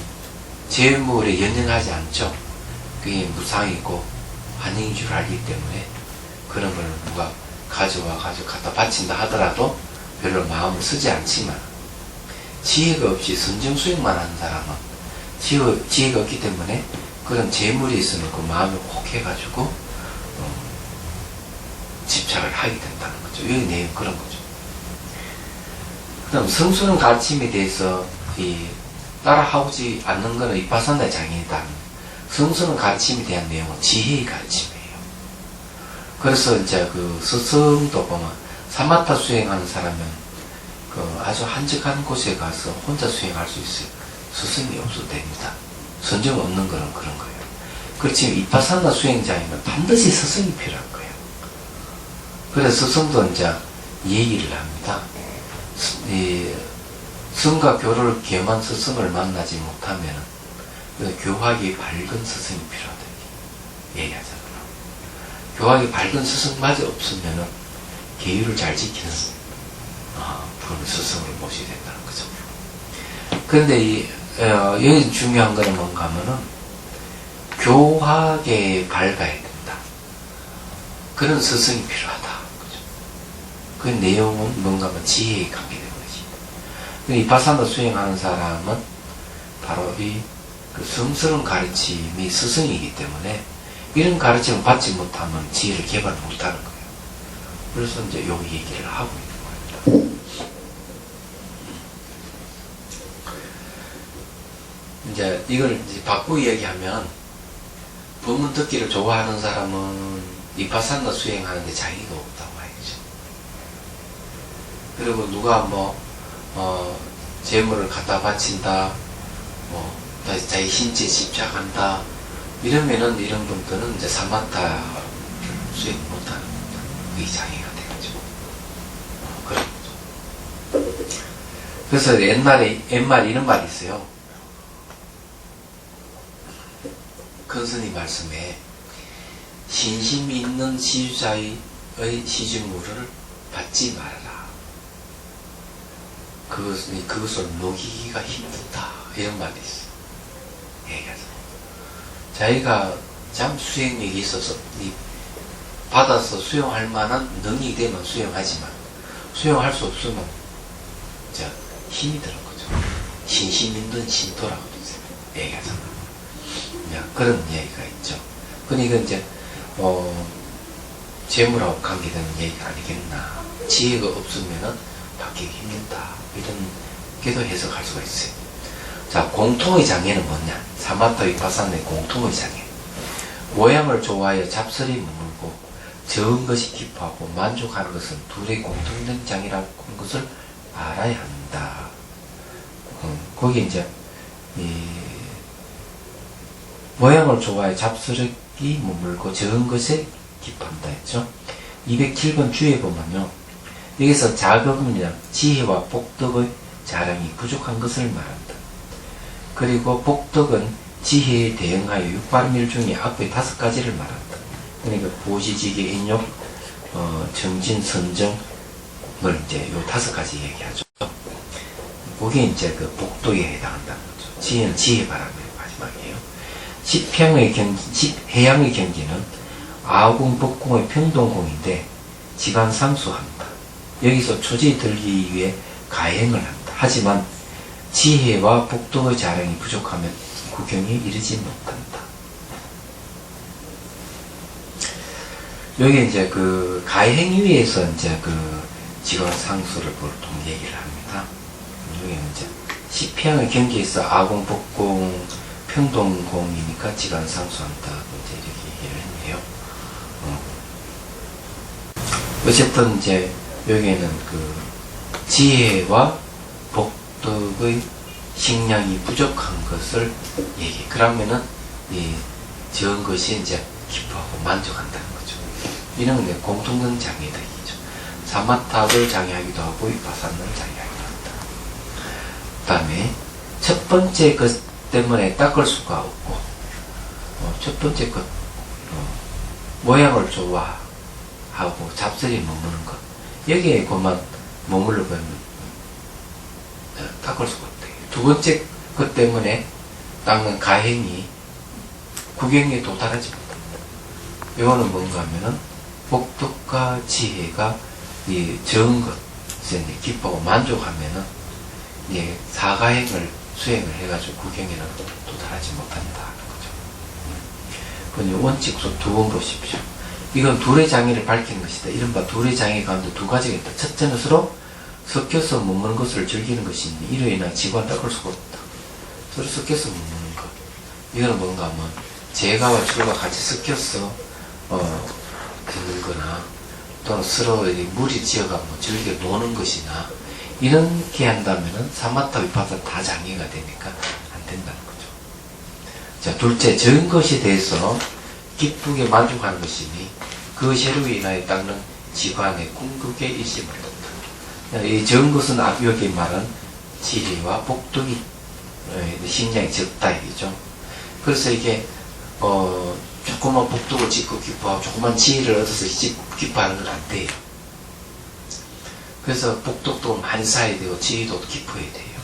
재물에 연연하지 않죠. 그게 무상이고 환영인 줄 알기 때문에 그런 걸 누가 가져와가지고 갖다 바친다 하더라도 별로 마음을 쓰지 않지만, 지혜가 없이 선정 수행만 하는 사람은 지혜가 없기 때문에 그런 재물이 있으면 그 마음을 혹 해가지고 집착을 하게 된다는 거죠. 여기 내용 그런 거죠. 그 다음 성수는 가르침에 대해서 따라하지 않는 것은 이파사나의 장애이다. 성수는 가르침에 대한 내용은 지혜의 가르침이에요. 그래서 이제 그 스승도 보면 사마타 수행하는 사람은 아주 한적한 곳에 가서 혼자 수행할 수 있어요. 스승이 없어도 됩니다. 선정 없는 거는 그런 거예요. 그렇지만 이파사나 수행자이면 반드시 스승이 필요한 거예요. 그래서 스승도 이제 얘기를 합니다. 성과 교를 겸한 스승을 만나지 못하면 교학이 밝은 스승이 필요하다. 얘기하잖아요. 교학이 밝은 스승마저 없으면 계율을 잘 지키는 그런 스승을 모셔야 된다는 거죠. 그런데 여기 중요한 거는 뭔가 하면은 교학에 밝아야 된다. 그런 스승이 필요하다. 그죠? 그 내용은 뭔가 하면 지혜에 관계되는 것이다. 이파사나 수행하는 사람은 바로 그 성스러운 가르침이 스승이기 때문에 이런 가르침을 받지 못하면 지혜를 개발 못하는 거예요. 그래서 이제 요 얘기를 하고 있는 겁니다. 이제 이걸 이제 바꾸고 얘기하면 법문 듣기를 좋아하는 사람은 이파산나 수행하는데 자의가 없다고 하죠. 그리고 누가 재물을 갖다 바친다, 다시 자기 신체 집착한다, 이러면은 이런 분들은 이제 사마타 수행 못하는 겁니다. 그게 장애가 되겠죠. 그런 거죠. 그래서 옛말 이런 말이 있어요. 큰 스님 말씀에 신심 있는 시주자의 시주물을 받지 말아라. 그것을 녹이기가 힘들다. 이런 말이 있어요. 얘기하죠. 자기가 참 수행력이 있어서 받아서 수용할 만한 능력이 되면 수용하지만 수용할 수 없으면 힘이 드는 거죠. 신심 있는 신도라고 얘기하잖아요. 그런 얘기가 있죠. 그러니까 이제 재물하고 관계되는 얘기가 아니겠나. 지혜가 없으면은 바뀌기 힘들다. 이런 게도 해석할 수가 있어요. 자, 공통의 장애는 뭐냐? 사마타 위파사나의 공통의 장애. 모양을 좋아하여 잡설이 머물고 적은 것이 기뻐하고 만족하는 것은 둘의 공통된 장애라는 것을 알아야 한다. 거기 이제 모양을 좋아해 잡스럽기 머물고 적은 것에 기뻐한다 했죠. 207번 주에 보면요. 여기서 자금이나 지혜와 복덕의 자랑이 부족한 것을 말한다. 그리고 복덕은 지혜에 대응하여 육반밀 중에 앞의 5가지를 말한다. 그러니까 보시지기, 인욕, 정진, 선정을 이제 요 5가지 얘기하죠. 그게 이제 그 복덕에 해당한다는 거죠. 지혜는 지혜 바람의 마지막이에요. 해양의 경지는 아궁, 법궁의 평동궁인데 집안 상수한다. 여기서 초지 들기 위해 가행을 한다. 하지만 지혜와 복덕의 자랑이 부족하면 구경에 이르지 못한다. 여기 이제 그 가행 위에서 이제 그 직원 상수를 보통 얘기를 합니다. 여기 이제 시평의 경지에서 아궁, 법궁, 평동공이니까 지간 상수한다고 이제 이렇게 얘기를 했네요. 어쨌든 이제 여기에는 그 지혜와 복덕의 식량이 부족한 것을 얘기. 그러면은 이 적은 것이 이제 기뻐하고 만족한다는 거죠. 이런 게 공통된 장애다 이죠. 사마타를 장애하기도 하고 위파사나를 장애하기도 한다. 그다음에 첫 번째 것 때문에 닦을 수가 없고, 첫 번째 것, 모양을 좋아하고 잡설이 머무는 것, 여기에 그만 머물러 버리면 닦을 수가 없대요. 두 번째 것 때문에 닦는 가행이 구경에 도달하지 못합니다. 이거는 뭔가 하면은 복덕과 지혜가 이 적은 것에 기뻐하고 만족하면은 이 사가행을 수행을 해가지고 구경에는 도달하지 못한다는 거죠. 원칙소 2번 보십시오. 이건 둘의 장애를 밝힌 것이다. 이른바 둘의 장애 가운데 2가지가 있다. 첫째는 서로 섞여서 머무는 것을 즐기는 것이니 이로 인한 지관 닦을 수가 없다. 서로 섞여서 머무는 것. 이거는 뭔가 하면 재가와 출가 같이 섞여서 들거나 또는 서로 무리 지어가 즐겨 노는 것이나 이렇게 한다면은 사마타 위파사 다 장애가 되니까 안 된다는 거죠. 자, 둘째, 적은 것에 대해서 기쁘게 만족하는 것이니 그 재료로 인하여 닦는 지관의 궁극에 일시 못한다. 이 적은 것은 여기 말은 지혜와 복덕이 식량이 적다 이죠. 그래서 이게 조그만 복덕을 짓고 기뻐하고 조그만 지혜를 얻어서 기뻐하는 건 안 돼요. 그래서 복덕도 많이 쌓아야 되고 지혜도 깊어야 돼요.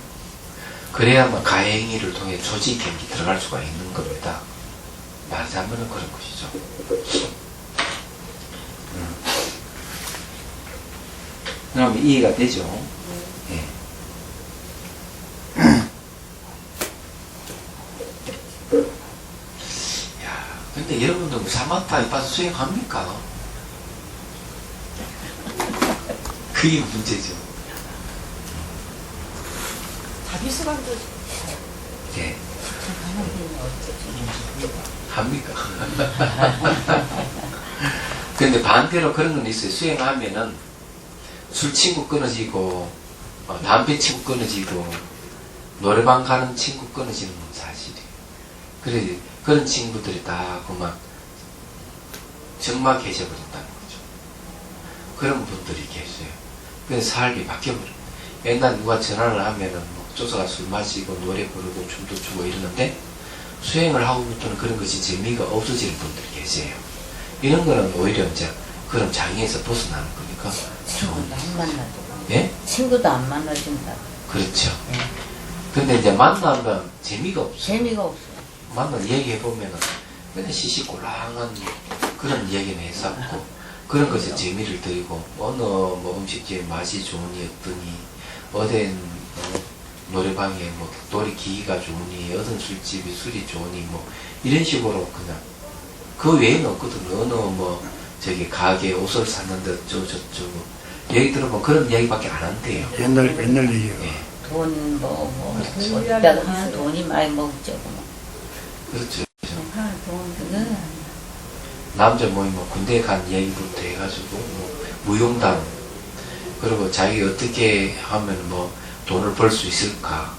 그래야만 가행위를 통해 조지 경기 들어갈 수가 있는 겁니다. 말하자면 그런 것이죠. 그럼 이해가 되죠? 네. 야, 근데 여러분들 사마타 위파사 수행합니까? 그게 문제죠. 자기 수반도 예. 합니까? 근데 반대로 그런 건 있어요. 수행하면은 술 친구 끊어지고, 담배 친구 끊어지고, 노래방 가는 친구 끊어지는 건 사실이에요. 그래, 그런 친구들이 다 그만 적막해져버린다는 거죠. 그런 분들이 계세요. 그래서 살기 바뀌어버려요. 옛날 누가 전화를 하면은 뭐 쫓아가 술 마시고 노래 부르고 춤도 추고 이러는데 수행을 하고부터는 그런 것이 재미가 없어지는 분들이 계세요. 이런 거는 오히려 이제 그런 장애에서 벗어나는 거니까. 친구도 안 만나고. 예? 친구도 안 만나준다. 그렇죠. 예. 근데 이제 만나면 재미가 없어요. 재미가 없어. 만나 얘기해보면은 맨날 시시콜랑한 그런 얘기는 했었고 그런 것에 재미를 드리고 어느 뭐 음식점에 맛이 좋으니 어떠니 어딘 노래방에 뭐 놀이 기기가 좋으니 어떤 술집이 술이 좋으니 뭐 이런 식으로 그냥 그 외에는 없거든요. 어느 뭐 저기 가게 옷을 샀는데 저쩌고 얘기 들어보면 그런 얘기밖에 안 한대요. 옛날 얘기예요. 예. 돈, 그렇죠. 어디다가 하는 돈이 많이 먹죠. 그렇죠. 하는 돈, 그거는. 남자 모임 뭐 군대 간 얘기부터 해가지고 뭐 무용담 그리고 자기 어떻게 하면 뭐 돈을 벌 수 있을까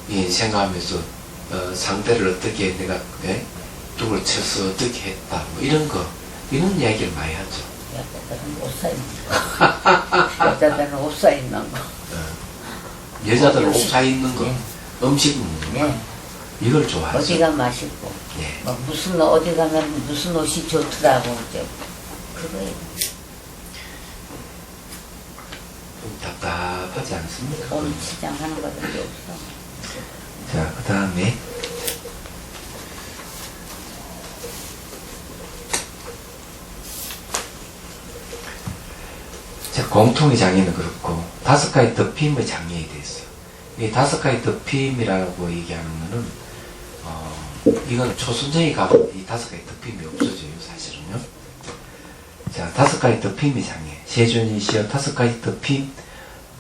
이 생각하면서 상대를 어떻게 내가 뚝을 쳐서 어떻게 했다 뭐 이런 거 이런 얘기를 많이 하죠. 여자들은 옷 사입는 거. 여자들은 옷 사입는 거. 여자들 옷 사 입는 거, 예. 음식 먹는 거 예. 이걸 좋아하죠. 어디가 맛있고. 예. 뭐 무슨 어디 가면 무슨 옷이 좋더라고. 그거예요. 좀 답답하지 않습니까? 돈 시장 하는 것밖에 없어. 자, 그 다음에 자, 공통의 장애는 그렇고 5가지 덮임의 장애에 대해서요. 이 5가지 덮임이라고 얘기하는 거는 이건 초순정이 가면 이 5가지 덮임이 없어져요, 사실은요. 자, 5가지 덮임의 장애. 세존이시여 5가지 덮임,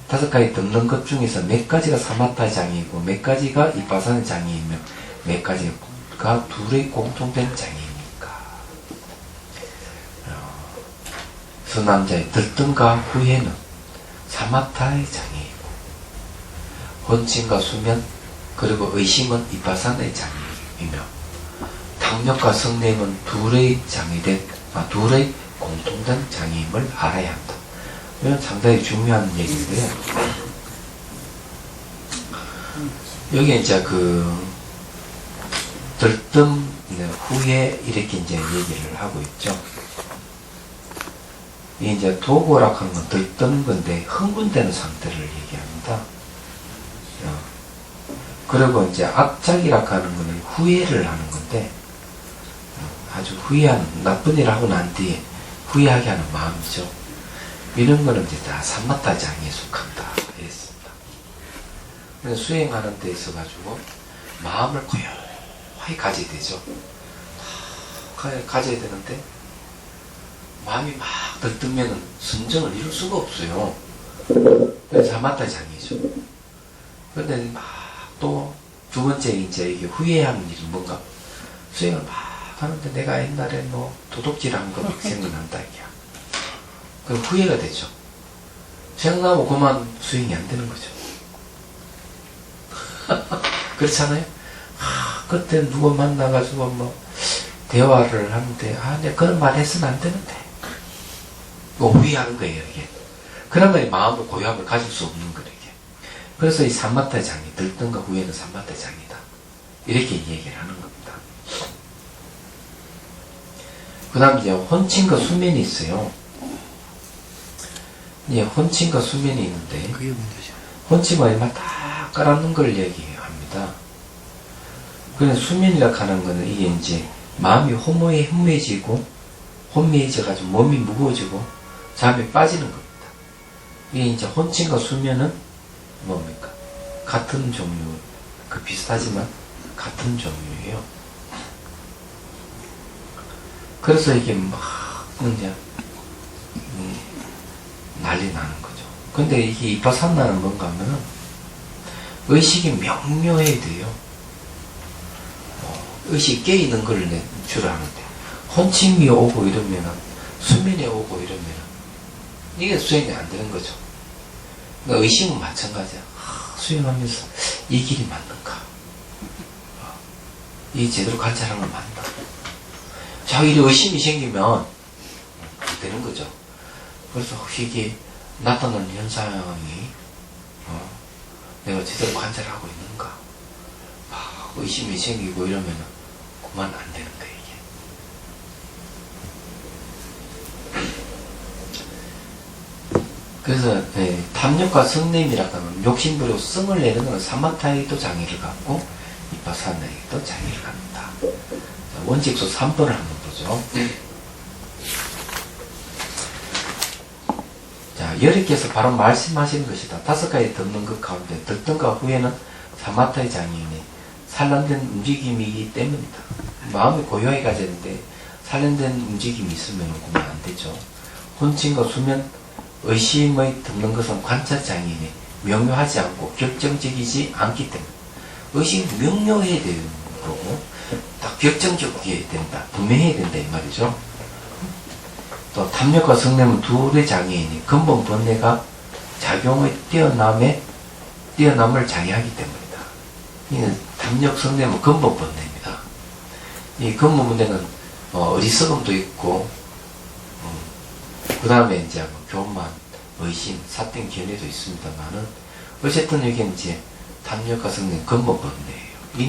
5가지 덮는 것 중에서 몇 가지가 사마타 장애이고 몇 가지가 이빠사의 장애이며 몇 가지가 둘의 공통된 장애입니까? 수남자의 들뜸과 후회는 사마타의 장애이고 혼침과 수면 그리고 의심은 이빠사의 장애이며 탐욕과 성냄은 둘의 둘의 공통된 장애임을 알아야 한다. 이건 상당히 중요한 얘기인데요. 여기 이제 그 들뜸 후회 이렇게 이제 얘기를 하고 있죠. 이 이제 도고라고 하는 건 들뜬 건데 흥분되는 상태를 얘기합니다. 그리고 이제 악작이라고 하는 거는 후회를 하는 건데 아주 후회한 나쁜 일을 하고 난 뒤에 후회하게 하는 마음이죠. 이런 거는 이제 다 삼마타 장애에 속한다 했습니다. 그래서 수행하는 데 있어 가지고 마음을 고요히 가져야 되죠. 가져야 되는데 마음이 막 들뜨면은 순정을 이룰 수가 없어요. 그래서 사마타 장애죠. 그런데 막 또 두 번째 이제 이게 후회하는 일이 뭔가 수행을 막 하는데 내가 옛날에 뭐 도둑질한 거 생각난다 이게. 그 후회가 되죠. 생각나면 그만 수행이 안 되는 거죠. 그렇잖아요. 그때 누구 만나가지고 뭐 대화를 하는데 내가 그런 말 했으면 안 되는데. 후회하는 거예요, 이게. 그러면 마음의 고요함을 가질 수 없는 거예요, 이게. 그래서 이 삼마타 장애, 들뜬과 후회는 삼마타 장애다. 이렇게 얘기를 하는 겁니다. 그 다음 이제 혼침과 수면이 있어요. 예, 혼침과 수면이 있는데, 그게 문제죠. 혼침은 얼마 다 깔아놓은 걸 얘기합니다. 그래서 수면이라고 하는 거는 이게 이제 마음이 혼미해지고, 혼미해져가지고 몸이 무거워지고, 잠에 빠지는 겁니다. 이게 이제 혼침과 수면은 뭡니까? 같은 종류, 비슷하지만 같은 종류예요. 그래서 이게 막, 이제, 난리 나는 거죠. 근데 이게 이파산나는 뭔가 하면은 의식이 명료해야 돼요. 의식이 깨있는 걸 주로 하는데 혼침이 오고 이러면은 수면에 오고 이러면은 이게 수행이 안 되는 거죠. 그러니까 의식은 마찬가지야. 수행하면서 이 길이 맞는가? 이 제대로 관찰하는 건 맞나? 자, 이래 의심이 생기면 안 되는 거죠. 그래서 혹시 이게 나타나는 현상이 내가 제대로 관찰하고 있는가? 의심이 생기고 이러면 그만 안 되는 거예요, 이게. 그래서 탐욕과 성냄이라고 하면 욕심부리고 성을 내는 것은 사마타에도 장애를 갖고 이파사나에도 장애를 갖는다. 원칙수 3번을 한번 보죠. 자, 여러께서 바로 말씀하시는 것이다. 5가지 듣는 것 가운데 듣던가 후에는 사마타의 장애인이 산란된 움직임이기 때문이다. 마음이 고요하게 가지는데 산란된 움직임이 있으면 그만 안 되죠. 혼침과 수면, 의심의 듣는 것은 관찰 장애인이 명료하지 않고 결정적이지 않기 때문에 의식이 명료해야 되는 거고 딱 결정적이어야 된다. 분명해야 된다 이 말이죠. 또 탐욕과 성냄은 둘의 장애인이 근본 번뇌가 작용의 뛰어남을 장애하기 때문이다. 이는 탐욕, 성냄은 근본 번뇌입니다. 이 근본 번뇌는 어리석음도 있고 그 다음에 이제 뭐 교만, 의심, 사땡 견해도 있습니다만은 어쨌든 여기 이제 탐욕과 성냄 근본 번뇌예요. 이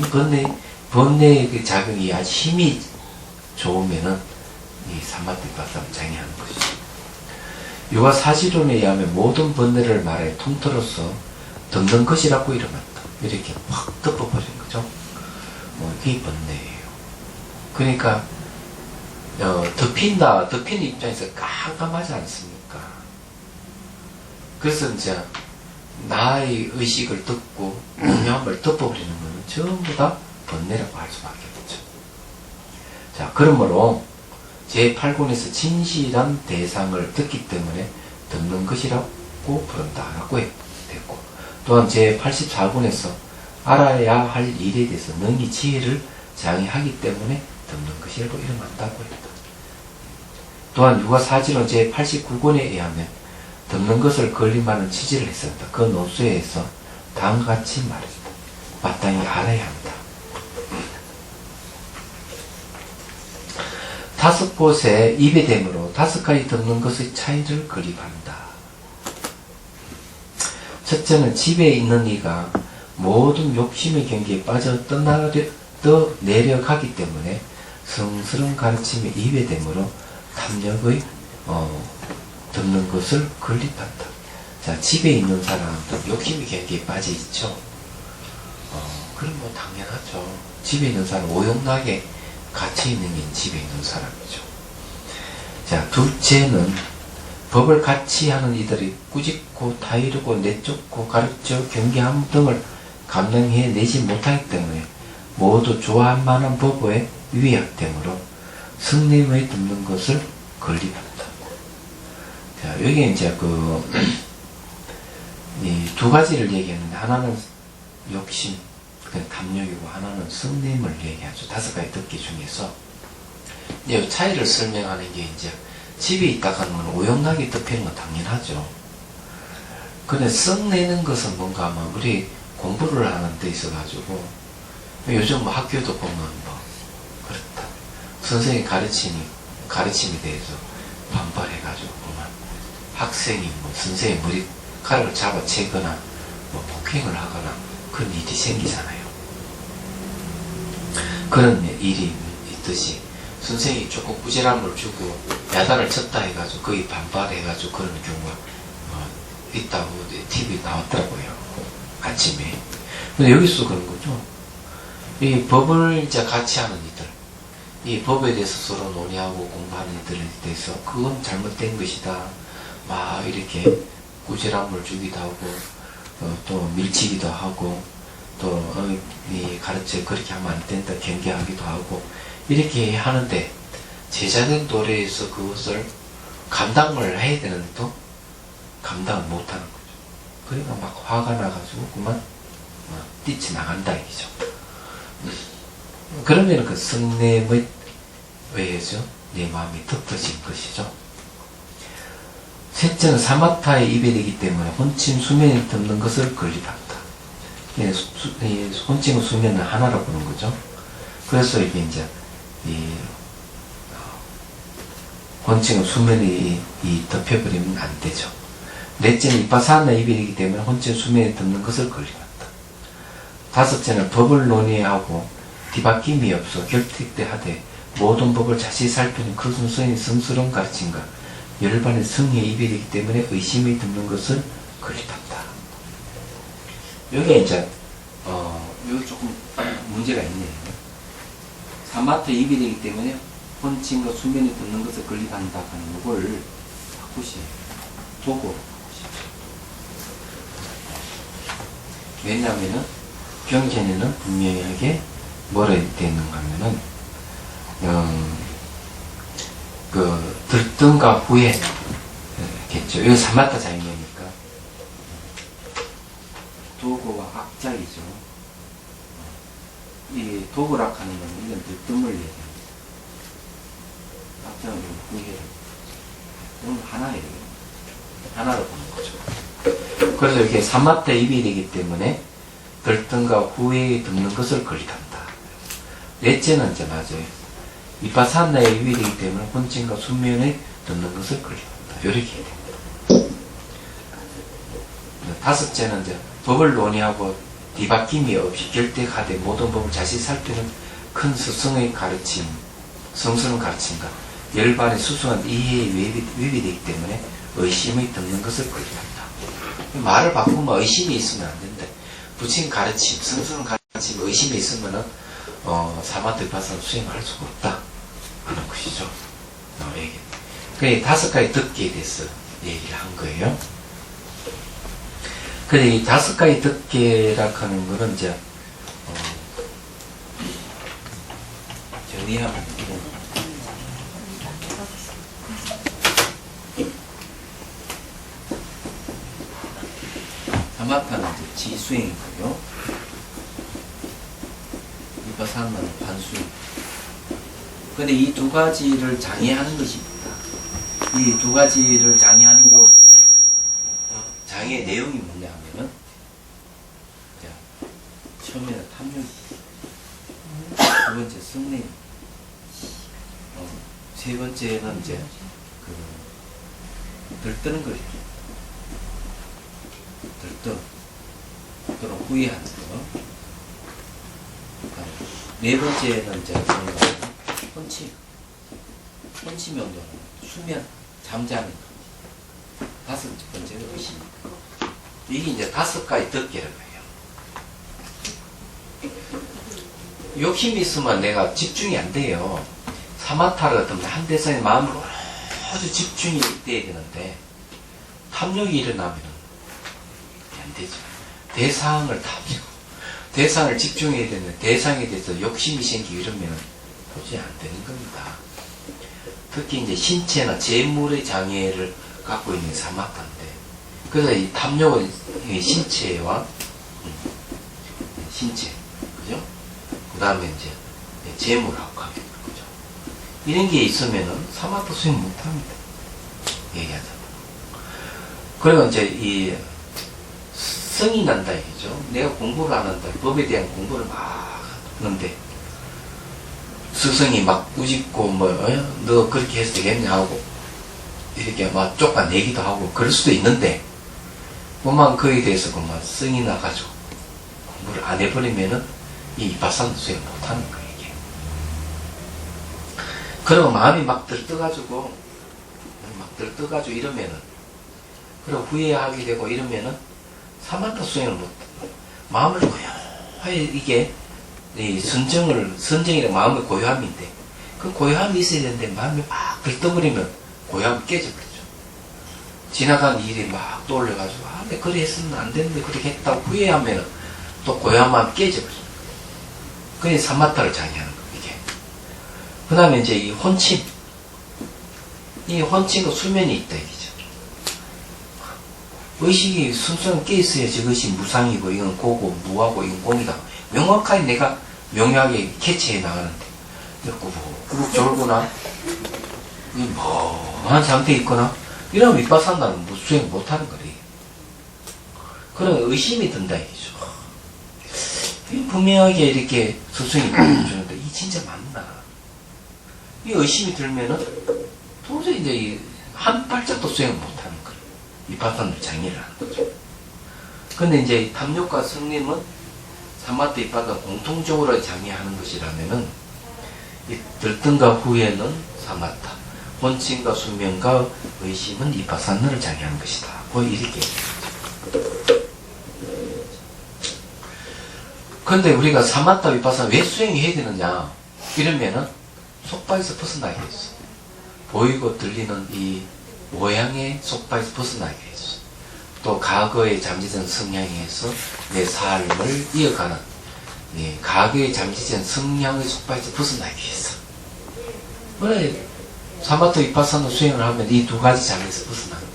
번뇌의 그 작용이 아주 힘이 좋으면은 이 사마티파사를 장애하는 것이죠. 유아 사지론에 의하면 모든 번뇌를 말해 통틀어서 듣는 것이라고 이름한다. 이렇게 확 덮어버린 거죠. 이게 번뇌예요. 그러니까 덮이는 입장에서 깜깜하지 않습니까? 그래서 이제 나의 의식을 듣고 명료함을 덮어버리는 것은 전부 다 번뇌라고 할 수밖에 없죠. 자, 그러므로 제8권에서 진실한 대상을 듣기 때문에 듣는 것이라고 부른다라고 됐고, 또한 제84권에서 알아야 할 일에 대해서 능히 지혜를 장애하기 때문에 듣는 것이라고 이름한다고 했다. 또한 유가사지론 제89권에 의하면 듣는 것을 걸림하는 취지를 했었다. 그 노수에서 다음과 같이 말했다. 마땅히 알아야 한다. 5곳에 입에 댐으로 5가지 듣는 것의 차이를 거립한다. 첫째는 집에 있는 이가 모든 욕심의 경계에 빠져 떠내려가기 때문에 성스러운 가르침에 입에 댐으로 탐욕의 듣는 것을 건립한다. 자, 집에 있는 사람은 욕심의 경계에 빠져 있죠. 그럼 뭐 당연하죠. 집에 있는 사람 오용나게 갇혀 있는 게 집에 있는 사람이죠. 자, 둘째는 법을 같이 하는 이들이 꾸짖고 타이르고 내쫓고 가르쳐 경계함 등을 감당해내지 못하기 때문에 모두 좋아할 만한 법의 위약됨으로 성님의 듣는 것을 건립한다. 자, 여기 이제 이 두 가지를 얘기하는데, 하나는 욕심, 탐욕이고, 하나는 성냄을 얘기하죠. 5가지 듣기 중에서. 이 차이를 설명하는 게 이제, 집에 있다가 하는 건 오용나게 덮이는 건 당연하죠. 근데 성내는 것은 뭔가 하면, 우리 공부를 하는 데 있어가지고, 요즘 뭐 학교도 보면 뭐, 그렇다. 선생님 가르침에 대해서 반발해가지고 보면, 학생이 뭐 선생님 머리카락을 잡아채거나, 뭐 폭행을 하거나, 그런 일이 생기잖아요. 그런 일이 있듯이 선생님이 조금 꾸지람을 주고 야단을 쳤다 해가지고 거의 반발해가지고 그런 경우가 있다고 TV에 나왔더라고요. 아침에. 근데 여기서 그런 거죠. 이 법을 이제 같이 하는 이들, 이 법에 대해서 서로 논의하고 공부하는 이들에 대해서 그건 잘못된 것이다. 막 이렇게 꾸지람을 주기도 하고 또 밀치기도 하고 또 이 가르쳐 그렇게 하면 안 된다 경계하기도 하고 이렇게 하는데 제자된 도래에서 그것을 감당을 해야 되는 또 감당을 못하는 거죠. 그러니까 막 화가 나가지고 그만 뛰쳐나간다 이기죠. 그러면 그 성냄의 왜죠? 내 마음이 덮어진 것이죠. 셋째는 사마타의 이별이기 때문에 혼침 수면이 덮는 것을 건립한다. 혼침과 수면은 하나로 보는 거죠. 그래서 이게 이제 혼침과 수면이 덮여버리면 안 되죠. 넷째는 이빠사나 이별이기 때문에 혼침 수면이 덮는 것을 건립한다. 다섯째는 법을 논의하고 뒤바뀜이 없어 결택대하되 모든 법을 자세히 살피는 그 순서인 성스러운 가르침과 열반의 성의 이별이기 때문에 의심이 듭는 것을 건립한다. 여기에 이제 여기 조금 문제가 있네요. 사마타 이별이기 때문에 혼침과 수면이 듭는 것을 건립한다 하는 이걸 바꾸시면 도구로 바꾸십시오. 왜냐하면은 경전에는 분명하게 뭐라 되어 있는가 하면은 들뜬과 후에 겠죠. 이거 사마타 장면이니까 도구와 악작이죠. 이 도구락 하는 건 이건 들뜸을 얘기합니다. 악작은 후회를. 이건 하나예요. 하나로 보는 거죠. 그래서 이렇게 사마타 이별이기 때문에 들뜬과 후회에 듣는 것을 건립한다. 넷째는 이제 맞아요. 이빠사나의 이별이기 때문에 혼침과 수면에 듣는 것을 건립한다. 이렇게 해야 됩니다. 다섯째는 이제 법을 논의하고 뒤바뀜이 없이 결택하되 모든 법을 자세히 살피는 큰 스승의 가르침, 성스러운 가르침과 열반의 수수한 이해의 위비되기 때문에 의심이 듣는 것을 건립한다. 말을 바꾸면 의심이 있으면 안 된다. 부친 가르침, 성스러운 가르침, 의심이 있으면은 사마타 이빠사는 수행할 수가 없다 하는 것이죠. 얘기. 그래 5가지 듣기에 대해서 얘기를 한 거예요. 그래 이 5가지 듣기라 하는 거는 이제 정리하면 사마타는 이제 지수행이고요. 이빠사나는 반수행. 근데 이 2가지를 장애하는 것입니다. 이 2가지를 장애하는 거 장애의 내용이 뭐냐 하면은 처음에는 탐욕, 두 번째 성냄, 세 번째는 이제 들뜨는 거예요. 들떠 또는 후회하는 거. 네 번째는 이제 혼침이 온다는 수면, 잠자는 거. 5번째는 의심. 이게 이제 5가지 덕기라고 해요. 욕심이 있으면 내가 집중이 안 돼요. 사마타를 어떤 한 대상의 마음으로 아주 집중이 돼야 되는데 탐욕이 일어나면 안 되죠. 대상을 집중해야 되는데 대상에 대해서 욕심이 생기고 이러면 도저히 안 되는 겁니다. 특히 이제 신체나 재물의 장애를 갖고 있는 사마타인데, 그래서 이 탐욕은 신체와 신체, 그죠? 그 다음에 이제 재물하고 관계, 그죠? 이런 게 있으면은 사마타 수행 못 합니다. 얘기하자면. 그리고 이제 이 성이 난다 얘기죠. 내가 공부를 안 한다. 법에 대한 공부를 막 하는데, 스승이 막 우집고, 너 그렇게 해서 되겠냐 하고, 이렇게 막 쫓아내기도 하고, 그럴 수도 있는데, 그만 그에 대해서 그만 성이 나가지고, 공부를 안 해버리면은, 이 이빠사나 수행 못 하는 거예요, 이게. 그리고 마음이 막 들떠가지고 이러면은, 그리고 후회하게 되고 이러면은, 사마타 수행을 못, 마음을 고요하게, 이게, 이 선정이란 마음의 고요함인데, 그 고요함이 있어야 되는데, 마음이 막 들떠버리면, 고요함이 깨져버리죠. 지나간 일이 막 떠올려가지고, 내가 그래 했으면 안 되는데, 그렇게 했다고 후회하면, 또 고요함이 깨져버려요. 그게 사마타를 장애하는 거예요, 이게. 그 다음에 이제 이 혼침. 이 혼침과 수면이 있다, 얘기죠. 의식이 순수한 깨 있어야 저것이 무상이고 이건 고고 무하고 이건 공이다. 명확하게 내가 명료하게 캐치해 나가는데 꾸벅꾸벅 졸거나 이 멍한 상태에 있거나 이러면 윗바산다는 뭐 수행 못하는 거래. 그런 의심이 든다 이거죠. 분명하게 이렇게 스승이 보여주는데 이 진짜 맞나? 이 의심이 들면은 도저히 이제 한 발짝도 수행을 못하는 거예요. 윗바산을 장애를 하는 거죠. 근데 이제 탐욕과 승림은 삼마타 윗바산 공통적으로 장애하는 것이라면은 이 들뜬과 후에는 삼마타, 혼침과 수면과 의심은 윗바산을 장애하는 것이다. 뭐 이렇게. 근데 우리가 사마타 윗바사나 왜 수행해야 되느냐 이러면은 속박에서 벗어나게 했어. 보이고 들리는 이 모양의 속박에서 벗어나게 했어. 또 과거의 잠재된 성향에서 내 삶을 이어가는 과거의 잠재된 성향의 속박에서 벗어나게 했어. 그래 사마타 윗바사나 수행을 하면 이 두 가지 장에서 벗어나는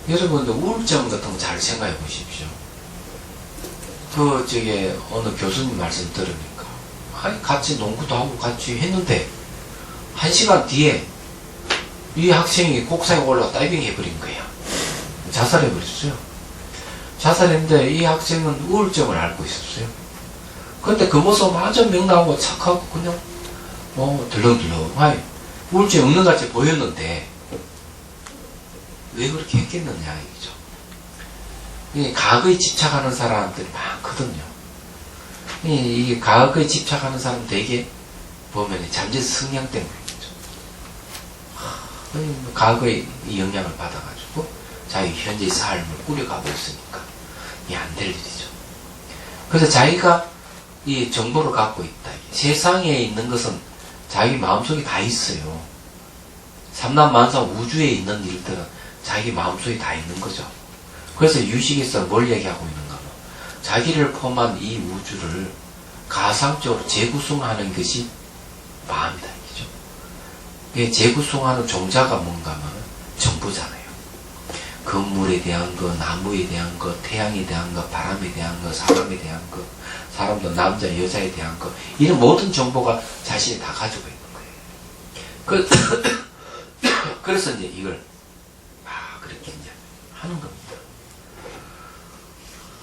거예요. 여러분들 우울증 같은 거 잘 생각해 보십시오. 어느 교수님 말씀 들으니까, 같이 농구도 하고 같이 했는데, 1시간 뒤에 이 학생이 곡사에 올라가 다이빙 해버린 거야. 자살해버렸어요. 자살했는데 이 학생은 우울증을 앓고 있었어요. 근데 그 모습 아주 명랑하고 착하고 그냥, 들렁들렁, 우울증이 없는 것 같이 보였는데, 왜 그렇게 했겠느냐, 이거죠. 과거에 집착하는 사람들이 많거든요. 이게 과거에 집착하는 사람 되게 보면 잠재 성향 때문이죠. 과거에 이 영향을 받아가지고 자기 현재 삶을 꾸려가고 있으니까 이게 안 될 일이죠. 그래서 자기가 이 정보를 갖고 있다. 세상에 있는 것은 자기 마음속에 다 있어요. 삼남만상 우주에 있는 일들은 자기 마음속에 다 있는 거죠. 그래서 유식에서 뭘 얘기하고 있는가 하면 자기를 포함한 이 우주를 가상적으로 재구성하는 것이 마음이다. 이죠. 이게 재구성하는 종자가 뭔가 하면 정보잖아요. 건물에 대한 거, 나무에 대한 거, 태양에 대한 거, 바람에 대한 거, 사람에 대한 거, 사람도 남자, 여자에 대한 거, 이런 모든 정보가 자신이 다 가지고 있는 거예요. 그래서 이제 이걸 그렇게 이제 하는 겁니다.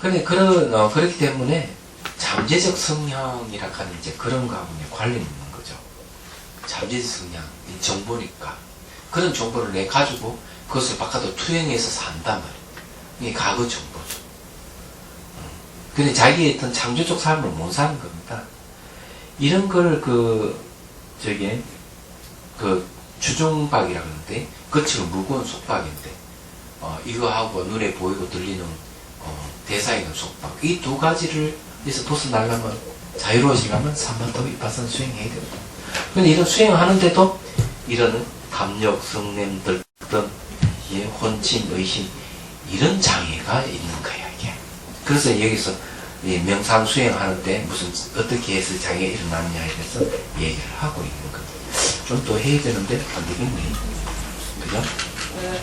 근데 그렇기 때문에 잠재적 성향이라 하는 이제 그런 거하고 관련이 있는 거죠. 잠재적 성향, 이 정보니까. 그런 정보를 내 가지고 그것을 바깥으로 투영해서 산단 말이에요. 이게 과거 정보죠. 근데 자기의 어떤 창조적 삶을 못 사는 겁니다. 이런 걸 주종박이라고 하는데, 그처럼 무거운 속박인데, 이거하고 눈에 보이고 들리는 대사이는 속박. 이 두 가지를 여기서 벗어나려면, 자유로워지려면 삼마타 윗바사나 수행해야 됩니다. 근데 이런 수행을 하는데도 이런 탐욕, 성냄, 들뜸, 혼침, 의심, 이런 장애가 있는 거야, 이게. 그래서 여기서 명상 수행하는데 무슨 어떻게 해서 장애가 일어나느냐에 대해서 얘기를 하고 있는 거예요. 좀 더 해야 되는데 안 되겠네. 그죠? 네.